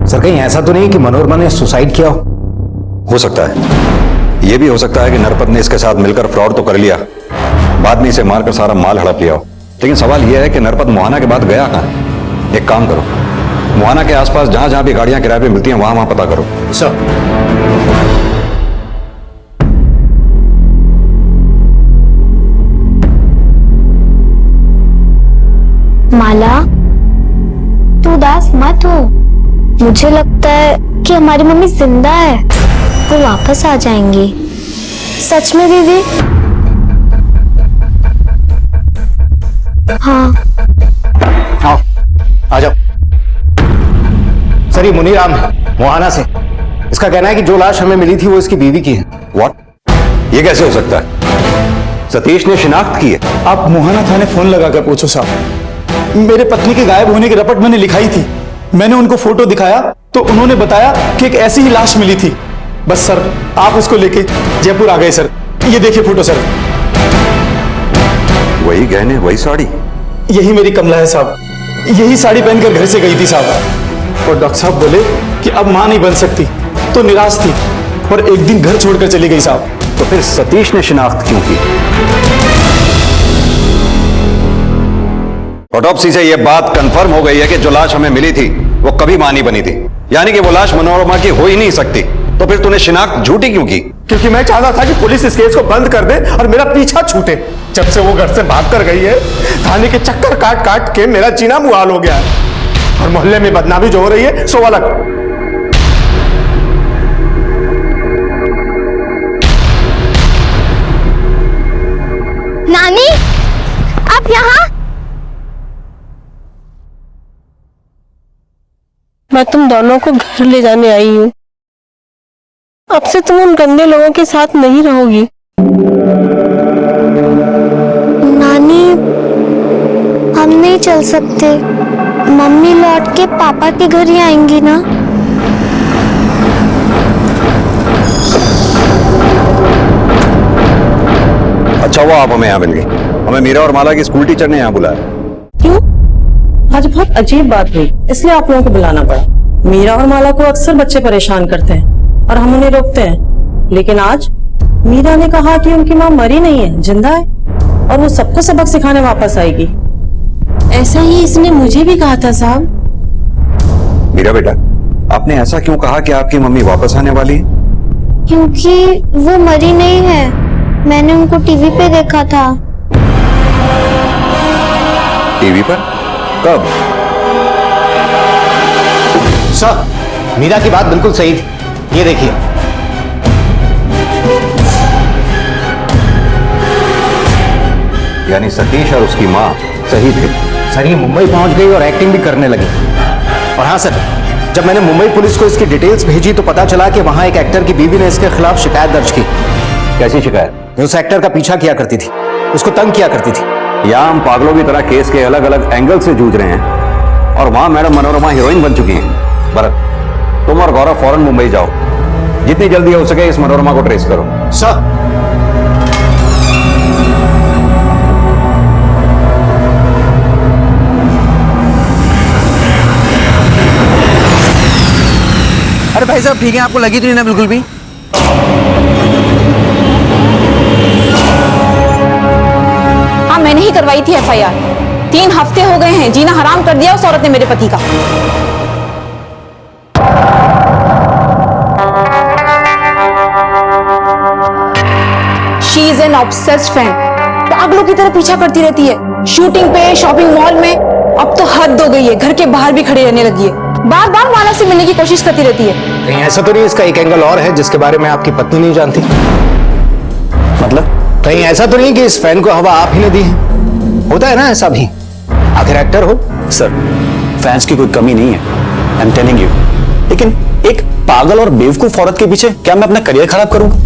सर कहीं ऐसा तो नहीं कि मनोरमा ने सुसाइड किया हो सकता है, यह भी हो सकता है कि नरपत ने इसके साथ मिलकर फ्रॉड तो कर लिया, बाद में इसे मारकर सारा माल हड़प लिया हो। लेकिन सवाल यह है कि नरपत मोहाना के बाद गया कहां? एक काम करो, मोहाना के आसपास जहां जहां भी गाड़ियां किराए पे मिलती हैं वहां वहां पता करो। सर, माला, तू उदास मत हो, मुझे लगता है कि हमारी मम्मी जिंदा है, वो वापस आ जाएंगी। सच में दीदी? हाँ। आओ, आ जाओ। सर ये मुनीराम है, मोहाना से। इसका कहना है कि जो लाश हमें मिली थी वो इसकी बीवी की है। व्हाट? ये कैसे हो सकता है? सतीश ने शिनाख्त की है? आप मोहाना थाने फोन लगाकर पूछो साहब। मेरे पत्नी के गायब होने की रपट मैंने लिखाई थी, मैंने उनको फोटो दिखाया तो उन्होंने बताया कि एक ऐसी ही लाश मिली थी। बस सर, आप उसको लेके जयपुर आ गए सर। ये देखिए फोटो सर। वही गहने, वही साड़ी? यही मेरी कमला है साहब, यही साड़ी पहनकर घर से गई थी साहब। और डॉक्टर साहब बोले कि अब मां नहीं बन सकती, तो निराश थी और एक दिन घर छोड़कर चली गई साहब। तो फिर सतीश ने शिनाख्त क्यों की? ऑटोप्सी से यह बात कंफर्म हो गई है कि जो लाश हमें मिली थी वो कभी मां नहीं बनी थी, यानी कि वो लाश मनोरमा की हो ही नहीं सकती। तो फिर तूने शिनाख्त झूठी क्यों की? क्योंकि मैं चाहता था कि पुलिस इस केस को बंद कर दे और मेरा पीछा छूटे। जब से वो घर से भाग कर गई है, थाने के चक्कर काट काट के मेरा जीना मुहाल हो गया है, और मोहल्ले में बदनामी जो हो रही है सो अलग। नानी, आप यहाँ? मैं तुम दोनों को घर ले जाने आई हूँ। अब से तुम उन गंदे लोगों के साथ नहीं रहोगी। नानी, हम नहीं चल सकते, मम्मी लौट के पापा के घर ही आएंगी ना। अच्छा हुआ आप हमें यहाँ मिल गई, हमें मीरा और माला की स्कूल टीचर ने यहाँ बुलाया। क्यों? आज बहुत अजीब बात हुई, इसलिए आप लोगों को बुलाना पड़ा। मीरा और माला को अक्सर बच्चे परेशान करते हैं और हम उन्हें रोकते हैं, लेकिन आज मीरा ने कहा कि उनकी माँ मरी नहीं है, जिंदा है, और वो सबको सबक सिखाने वापस आएगी। ऐसा ही इसने मुझे भी कहा था साहब। मीरा बेटा, आपने ऐसा क्यों कहा कि आपकी मम्मी वापस आने वाली है? क्योंकि वो मरी नहीं है, मैंने उनको टीवी पे देखा था। टीवी पर? कब? सर, मीरा की बात बिल्कुल सही थी, ये देखिए। यानी सतीश और उसकी माँ सही थे। सर, ये मुंबई पहुंच गई और एक्टिंग भी करने लगी। और हाँ सर, जब मैंने मुंबई पुलिस को इसकी डिटेल्स भेजी तो पता चला कि वहां एक एक्टर की बीवी ने इसके खिलाफ शिकायत दर्ज की। कैसी शिकायत? उस एक्टर का पीछा किया करती थी, उसको तंग किया करती थी। यहाँ हम पागलों की तरह केस के अलग अलग एंगल से जूझ रहे हैं, और वहां मैडम मनोरमा हीरोइन बन चुकी हैं। भरत, तुम और गौरव फौरन मुंबई जाओ, जितनी जल्दी हो सके इस मनोरमा को ट्रेस करो। सर, अरे भाई साहब ठीक है, आपको लगी तो नहीं ना बिल्कुल भी? हाँ, मैंने ही करवाई थी FIR। 3 हफ्ते हो गए हैं, जीना हराम कर दिया उस औरत ने मेरे पति का। She is an obsessed fan, पागलों की तरह पीछा करती रहती है, शूटिंग पे, शॉपिंग मॉल में। अब तो हद हो गई है, घर के बाहर भी खड़ी रहने लगी है, बार बार मानव से मिलने की कोशिश करती रहती है। कहीं ऐसा तो नहीं इसका एक एंगल और है जिसके बारे में आपकी पत्नी नहीं जानती? मतलब कहीं ऐसा तो नहीं कि इस फैन को हवा आप ही ने दी है? होता है ना ऐसा भी, आखिर एक्टर हो। सर, फैंस की कोई कमी नहीं है, आई एम टेलिंग यू। लेकिन एक पागल और बेवकूफ औरत के पीछे क्या मैं अपना करियर खराब करूंगा?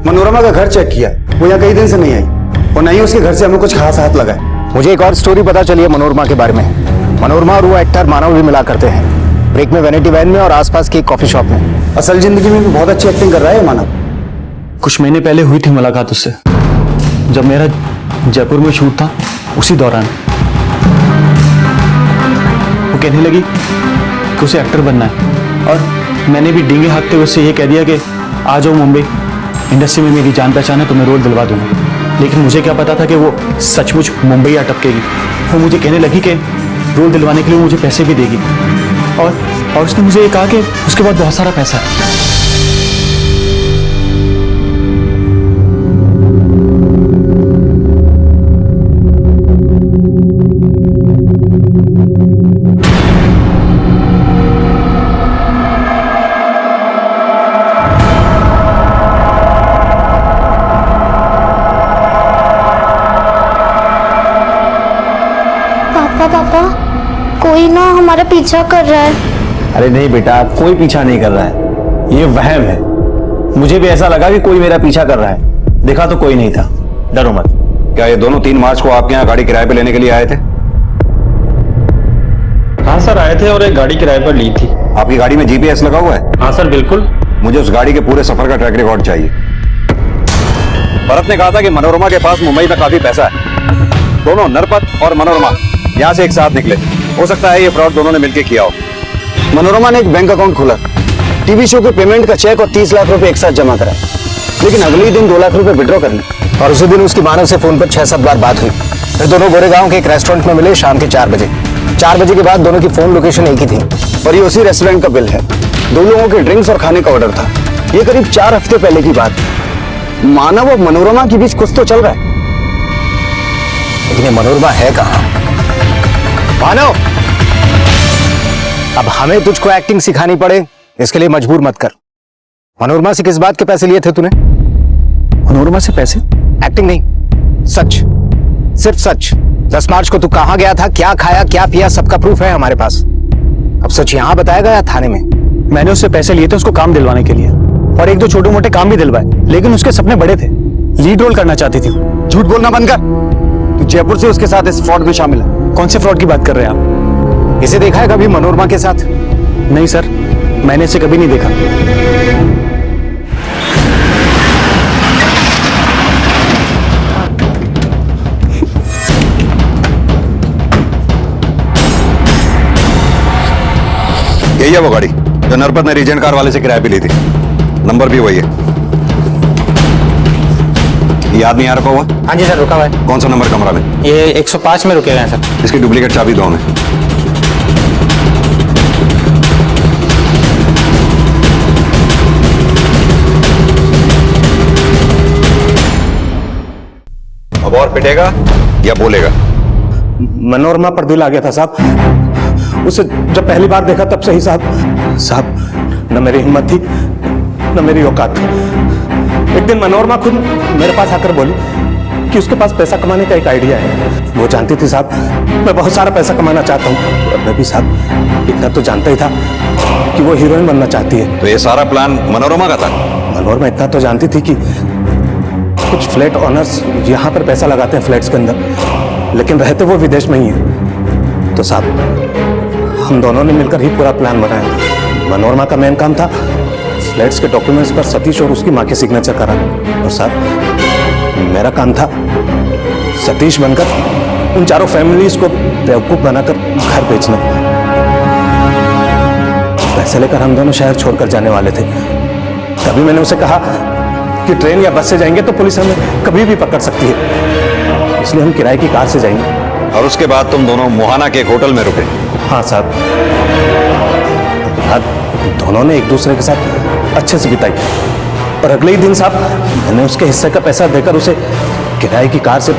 मनोरमा का घर चेक किया, वो यहाँ कई दिन से नहीं आई और नहीं उसके घर से हमें कुछ खास हाथ लगा है। मुझे एक और स्टोरी पता चली है मनोरमा के बारे में। मनोरमा और वो एक्टर मानव भी मिला करते हैं, ब्रेक में वैनिटी वैन में और आसपास की एक कॉफी शॉप में। असल जिंदगी में भी बहुत अच्छी एक्टिंग कर रहा है मानव। कुछ महीने पहले हुई थी मुलाकात उससे, जब मेरा जयपुर में शूट था, उसी दौरान वो कहने लगी कि उसे एक्टर बनना है और मैंने भी डींगे हाँकते हुए उससे ये कह दिया कि आ जाओ मुंबई, इंडस्ट्री में मेरी जान पहचान है तो मैं रोल दिलवा दूंगा। लेकिन मुझे क्या पता था कि वो सचमुच मुंबई अटकेगी। वो मुझे कहने लगी कि रोल दिलवाने के लिए मुझे पैसे भी देगी और उसने मुझे ये कहा कि उसके बाद बहुत सारा पैसा है। पापा, कोई ना हमारा पीछा कर रहा है। अरे नहीं बेटा, कोई पीछा नहीं कर रहा है, ये वहम है। मुझे भी ऐसा लगा कि कोई मेरा पीछा कर रहा है, देखा तो कोई नहीं था। डरो मत। क्या ये दोनों 3 मार्च को आपके यहाँ गाड़ी किराए पे लेने के लिए आए थे? हाँ सर, आए थे और एक गाड़ी किराए पर ली थी। आपकी गाड़ी में GPS लगा हुआ है? हाँ सर, बिल्कुल। मुझे उस गाड़ी के पूरे सफर का ट्रैक रिकॉर्ड चाहिए। भरत ने कहा था कि मनोरमा के पास मुंबई में काफी पैसा है। दोनों नरपत और मनोरमा यहाँ से एक साथ निकले। हो सकता है ये फ्रॉड दोनों ने मिलकर किया हो। मनोरमा ने एक बैंक अकाउंट खोला, टीवी शो के पेमेंट का चेक और 30 लाख रुपए एक साथ जमा करा, लेकिन अगले ही दिन 2 लाख रुपए विड्रॉ कर ली और उसी दिन उसकी मानव से फोन पर 6-7 बार बात हुई। फिर दोनों गोरेगांव के एक रेस्टोरेंट में मिले शाम के 4 बजे। 4 बजे के बाद दोनों की फोन लोकेशन एक ही थी और ये उसी रेस्टोरेंट का बिल है। 2 लोगों के ड्रिंक्स और खाने का ऑर्डर था। ये करीब 4 हफ्ते पहले की बात। मानव और मनोरमा के बीच कुछ तो चल रहा है, लेकिन ये मनोरमा है कहाँ? मानव, अब हमें तुझको एक्टिंग सिखानी पड़े इसके लिए मजबूर मत कर। मनोरमा से किस बात के पैसे लिए थे तूने? मनोरमा से पैसे? एक्टिंग नहीं, सच, सिर्फ सच। 10 मार्च को तू कहां गया था, क्या खाया, क्या पिया, सबका प्रूफ है हमारे पास। अब सच यहां बताएगा या थाने में? मैंने उससे पैसे लिए थे उसको काम दिलवाने के लिए और 1-2 छोटे मोटे काम भी दिलवाए, लेकिन उसके सपने बड़े थे, लीड रोल करना चाहती थी। झूठ बोलना बंद कर। तू जयपुर से उसके साथ इस फ्रॉड में शामिल है। कौन से फ्रॉड की बात कर रहे हैं आप? इसे देखा है कभी मनोरमा के साथ? नहीं सर, मैंने इसे कभी नहीं देखा। यही है वो गाड़ी जो नरपत ने रीजेंट कार वाले से किराए पे ली थी। नंबर भी वही है। ये आदमी यहाँ रुका हुआ? हाँ जी सर, रुका हुआ है। कौन सा नंबर कमरा में? ये 105 में रुके हुए हैं सर। इसकी डुप्लीकेट चाबी दो हमें। अब और पिटेगा या बोलेगा? मनोरमा पर दिल आ गया था साहब, उसे जब पहली बार देखा तब से ही साहब न मेरी हिम्मत थी न मेरी औकात थी। एक दिन मनोरमा खुद मेरे पास आकर बोली कि उसके पास पैसा कमाने का एक आइडिया है। वो जानती थी साहब मैं बहुत सारा पैसा कमाना चाहता हूँ, और मैं भी साहब इतना तो जानता ही था कि वो हीरोइन बनना चाहती है। तो ये सारा प्लान मनोरमा का था? मनोरमा इतना तो जानती थी कि कुछ फ्लैट ओनर्स यहाँ पर पैसा लगाते हैं फ्लैट्स के अंदर, लेकिन रहते वो विदेश में ही है। तो साहब हम दोनों ने मिलकर ही पूरा प्लान बनाया। मनोरमा का मेन काम था फ्लैट्स के डॉक्यूमेंट्स पर सतीश और उसकी माँ के सिग्नेचर करा, और साहब मेरा काम था सतीश बनकर उन चारों फैमिलीज को बेवकूफ बनाकर घर बेचना। पैसे लेकर हम दोनों शहर छोड़कर जाने वाले थे। तभी मैंने उसे कहा कि ट्रेन या बस से जाएंगे तो पुलिस हमें कभी भी पकड़ सकती है, इसलिए हम किराए की कार से जाएंगे। और उसके बाद तुम दोनों मोहाना के एक होटल में रुके? हाँ साहब, दोनों ने एक दूसरे के साथ अच्छे से बिताई, और अगले ही दिन साहब मैंने उसके हिस्से का पैसा देकर उसे किराए की कार से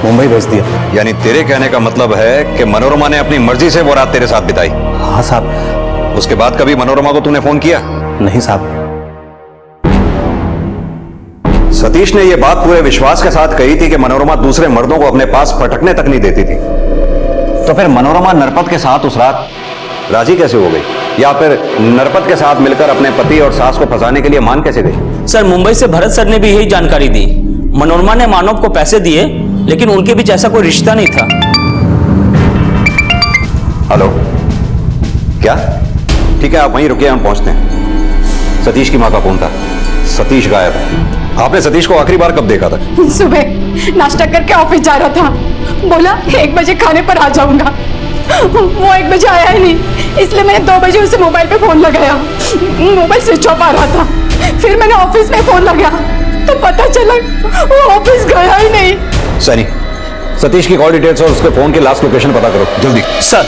मुंबई भेज दिया। यानी तेरे कहने का मतलब है कि मनोरमा ने अपनी मर्जी से वो रात तेरे साथ बिताई? हाँ साहब। उसके बाद कभी मनोरमा को तूने फोन किया? नहीं साहब। सतीश ने यह बात पूरे विश्वास के साथ कही थी कि मनोरमा दूसरे मर्दों को अपने पास पटकने तक नहीं देती थी। तो फिर मनोरमा नरपत के साथ उस रात राजी कैसे हो गई, या फिर नरपत के साथ मिलकर अपने पति और सास को फंसाने के लिए मान कैसे गई? सर मुंबई से भरत सर ने भी यही जानकारी दी। मनोरमा ने मानव को पैसे दिए, लेकिन उनके बीच ऐसा कोई रिश्ता नहीं था। हेलो, क्या? ठीक है, आप वहीं रुकिए, हम पहुंचते हैं। सतीश की मां का फोन था। सतीश गायब है। आपने सतीश को आखिरी बार कब देखा था? सुबह नाश्ता करके ऑफिस जा रहा था, बोला 1 बजे खाने पर आ जाऊंगा। वो 1 बजे आया ही नहीं, इसलिए मैंने 2 बजे उसे मोबाइल पे फोन लगाया। मोबाइल स्विच ऑफ आ रहा था। फिर मैंने ऑफिस में फोन लगाया तो पता चला वो ऑफिस गया ही नहीं। सैनी, सतीश की कॉल डिटेल्स और उसके फोन की लास्ट लोकेशन पता करो जल्दी। सर।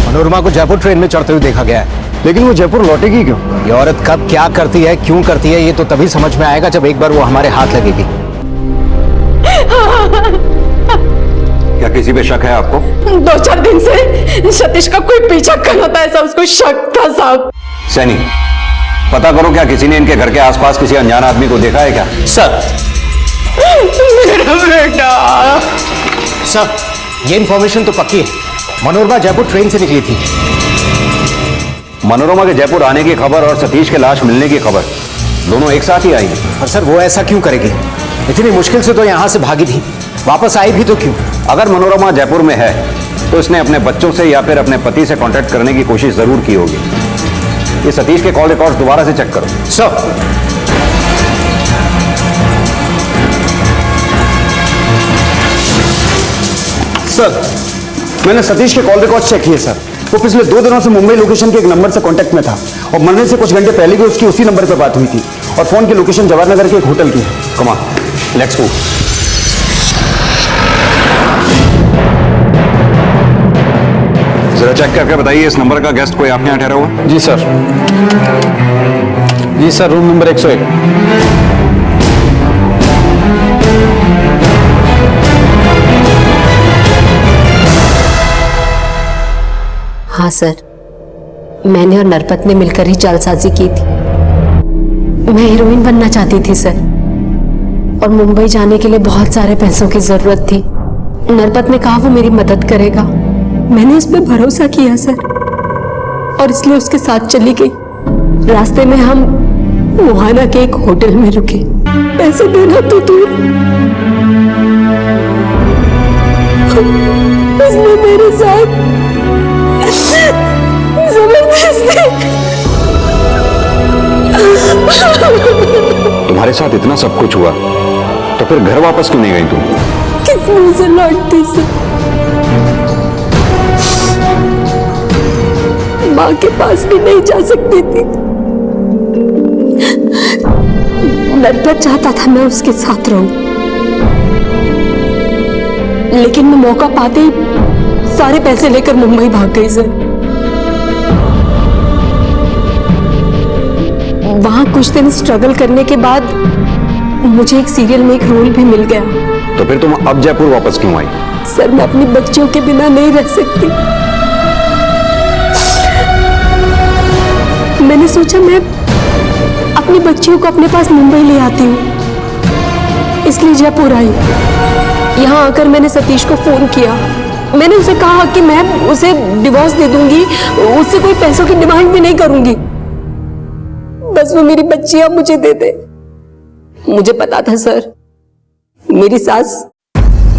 मनोरमा को जयपुर ट्रेन में चढ़ते हुए देखा गया है, लेकिन वो जयपुर लौटेगी क्यों? ये औरत कब क्या करती है, क्यों करती है, ये तो तभी समझ में आएगा जब एक बार वो हमारे हाथ लगेगी। क्या किसी पे शक है आपको? 2-4 दिन से सतीश का कोई पीछा कर रहा था, ऐसा उसको शक था साहब। सैनी, पता करो क्या किसी ने इनके घर के आसपास किसी अनजान आदमी को देखा है क्या? सर। मेरा बेटा। सर, ये इन्फॉर्मेशन तो पक्की है। मनोरमा जयपुर ट्रेन से निकली थी। मनोरमा के जयपुर आने की खबर और सतीश के लाश मिलने की खबर दोनों एक साथ ही आई हैं। और सर वो ऐसा क्यों करेगी? इतनी मुश्किल से तो यहां से भागी थी, वापस आई भी तो क्यों? अगर मनोरमा जयपुर में है तो इसने अपने बच्चों से या फिर अपने पति से कांटेक्ट करने की कोशिश जरूर की होगी। ये सतीश के कॉल रिकॉर्ड्स दोबारा से चेक करो। सर, सर मैंने सतीश के कॉल रिकॉर्ड चेक किए सर। वो पिछले 2 दिनों से मुंबई लोकेशन के एक नंबर से कांटेक्ट में था, और मरने से कुछ घंटे पहले भी उसकी उसी नंबर पर बात हुई थी, और फोन की लोकेशन जवाहरनगर के एक होटल की है। Come on, let's move. जरा चेक करके बताइए इस नंबर का गेस्ट कोई आपके यहाँ ठहरा हुआ? जी सर। जी सर, रूम नंबर 101। हाँ सर, मैंने और नरपत ने मिलकर ही जालसाजी की थी। मैं हीरोइन बनना चाहती थी सर, और मुंबई जाने के लिए बहुत सारे पैसों की जरूरत थी। नरपत ने कहा वो मेरी मदद करेगा। मैंने उस पर भरोसा किया सर, और इसलिए उसके साथ चली गई। रास्ते में हम मोहाना के एक होटल में रुके। पैसे देना तो दूर, उसने मेरे साथ तुम्हारे साथ इतना सब कुछ हुआ तो फिर घर वापस क्यों नहीं गई तुम? किस मुंह से लौटती सर? माँ के पास भी नहीं जा सकती थी। नरपत चाहता था मैं उसके साथ रहूं, लेकिन मैं मौका पाते ही सारे पैसे लेकर मुंबई भाग गई सर। वहां कुछ दिन स्ट्रगल करने के बाद मुझे एक सीरियल में एक रोल भी मिल गया। तो फिर तुम अब जयपुर वापस क्यों आई? सर मैं अपनी बच्चियों के बिना नहीं रह सकती। मैंने सोचा मैं अपनी बच्चियों को अपने पास मुंबई ले आती हूँ, इसलिए जयपुर आई। यहाँ आकर मैंने सतीश को फोन किया। मैंने उसे कहा कि मैं उसे डिवोर्स दे दूंगी, उससे कोई पैसों की डिमांड भी नहीं करूंगी, बस वो मेरी बच्चियां मुझे दे दे। मुझे पता था सर, मेरी सास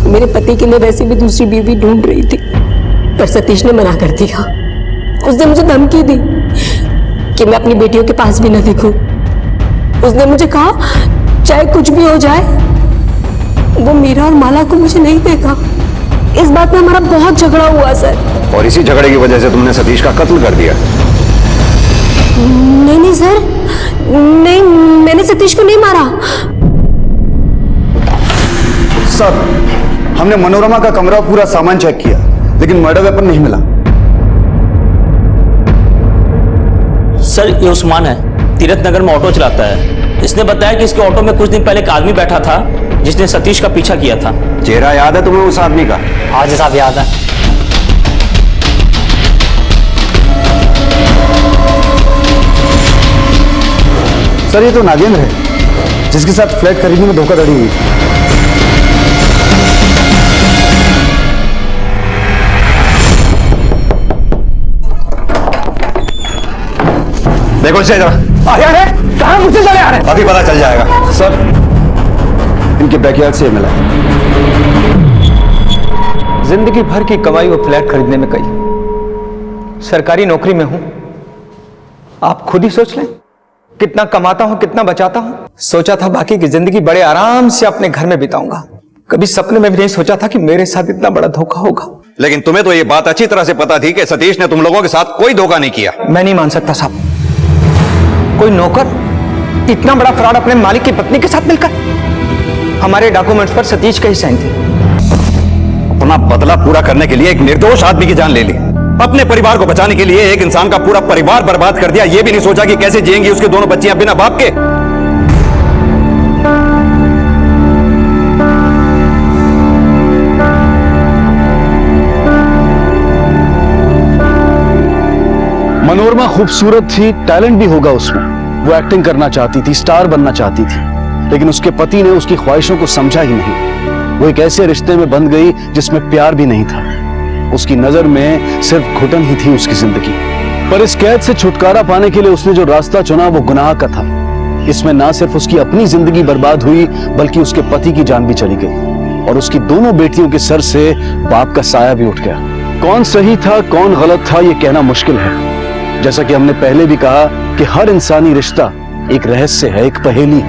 मेरे पति के लिए वैसे भी दूसरी बीवी ढूंढ रही थी, पर सतीश ने मना कर दिया। उसने मुझे धमकी दी कि मैं अपनी बेटियों के पास भी न दिखूं। उसने मुझे कहा चाहे कुछ भी हो जाए, वो मीरा और माला को मुझे नहीं देगा। इस बात में हमारा बहुत झगड़ा हुआ सर। और इसी झगड़े की वजह से तुमने सतीश का कत्ल कर दिया? नहीं सर, नहीं, मैंने सतीश को नहीं मारा। सर, हमने मनोरमा का कमरा पूरा सामान चेक किया, लेकिन मर्डर वेपन नहीं मिला। सर ये उस्मान है, तीरथ नगर में ऑटो चलाता है। इसने बताया कि इसके ऑटो में कुछ दिन पहले एक आदमी बैठा था जिसने सतीश का पीछा किया था। चेहरा याद है तुम्हें उस आदमी का? हाँ जी साहब याद है। सर ये तो नागेंद्र है, जिसके साथ फ्लैट खरीदने में धोखाधड़ी हुई। देखो इसे जरा। अरे कहाँ मुझसे चले आ रहे हैं? अभी पता चल जाएगा। सर इनके बैकयार्ड से मिला। जिंदगी भर की कमाई वो फ्लैट खरीदने में गई। सरकारी नौकरी में हूं, आप खुद ही सोच लें कितना कमाता हूं, कितना बचाता हूं। सोचा था बाकी की जिंदगी बड़े आराम से अपने घर में बिताऊंगा, कभी सपने में भी नहीं सोचा था कि मेरे साथ इतना बड़ा धोखा होगा। लेकिन तुम्हें तो ये बात अच्छी तरह से पता थी कि सतीश ने तुम लोगों के साथ कोई धोखा नहीं किया। मैं नहीं मान सकता साहब, कोई नौकर इतना बड़ा फ्रॉड अपने मालिक की पत्नी के साथ मिलकर। हमारे डॉक्यूमेंट्स पर सतीश का ही साइन थे। अपना बदला पूरा करने के लिए एक निर्दोष आदमी की जान ले ली, अपने परिवार को बचाने के लिए एक इंसान का पूरा परिवार बर्बाद कर दिया। यह भी नहीं सोचा कि कैसे जिएंगी उसकी दोनों बच्चियां बिना बाप के। मनोरमा खूबसूरत थी, टैलेंट भी होगा उसमें। वो एक्टिंग करना चाहती थी, स्टार बनना चाहती थी, लेकिन उसके पति ने उसकी ख्वाहिशों को समझा ही नहीं। वो एक ऐसे रिश्ते में बंध गई जिसमें प्यार भी नहीं था। उसकी नजर में सिर्फ घुटन ही थी उसकी जिंदगी। पर इस कैद से छुटकारा पाने के लिए उसने जो रास्ता चुना वो गुनाह का था। इसमें ना सिर्फ उसकी अपनी जिंदगी बर्बाद हुई, बल्कि उसके पति की जान भी चली गई और उसकी दोनों बेटियों के सर से बाप का साया भी उठ गया। कौन सही था कौन गलत था ये कहना मुश्किल है। जैसा कि हमने पहले भी कहा कि हर इंसानी रिश्ता एक रहस्य है, एक पहेली।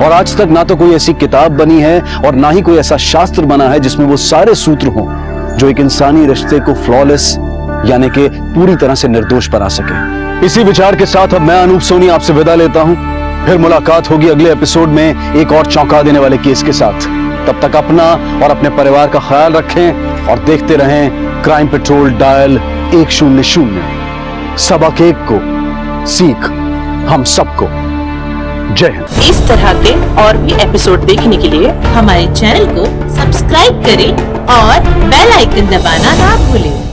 और आज तक ना तो कोई ऐसी किताब बनी है और ना ही कोई ऐसा शास्त्र बना है जिसमें वो सारे सूत्र हों जो एक इंसानी रिश्ते को फ्लॉलेस यानी कि पूरी तरह से निर्दोष बना सके। इसी विचार के साथ अब मैं अनूप सोनी आपसे विदा लेता हूं। फिर मुलाकात होगी अगले एपिसोड में एक और चौंका देने वाले केस के साथ। तब तक अपना और अपने परिवार का ख्याल रखें और देखते रहें क्राइम पेट्रोल डायल 100। सबक एक को, सीख हम सबको। जय हिंद। इस तरह के और भी एपिसोड देखने के लिए हमारे चैनल को सब्सक्राइब करें और बेल आइकन दबाना ना भूलें।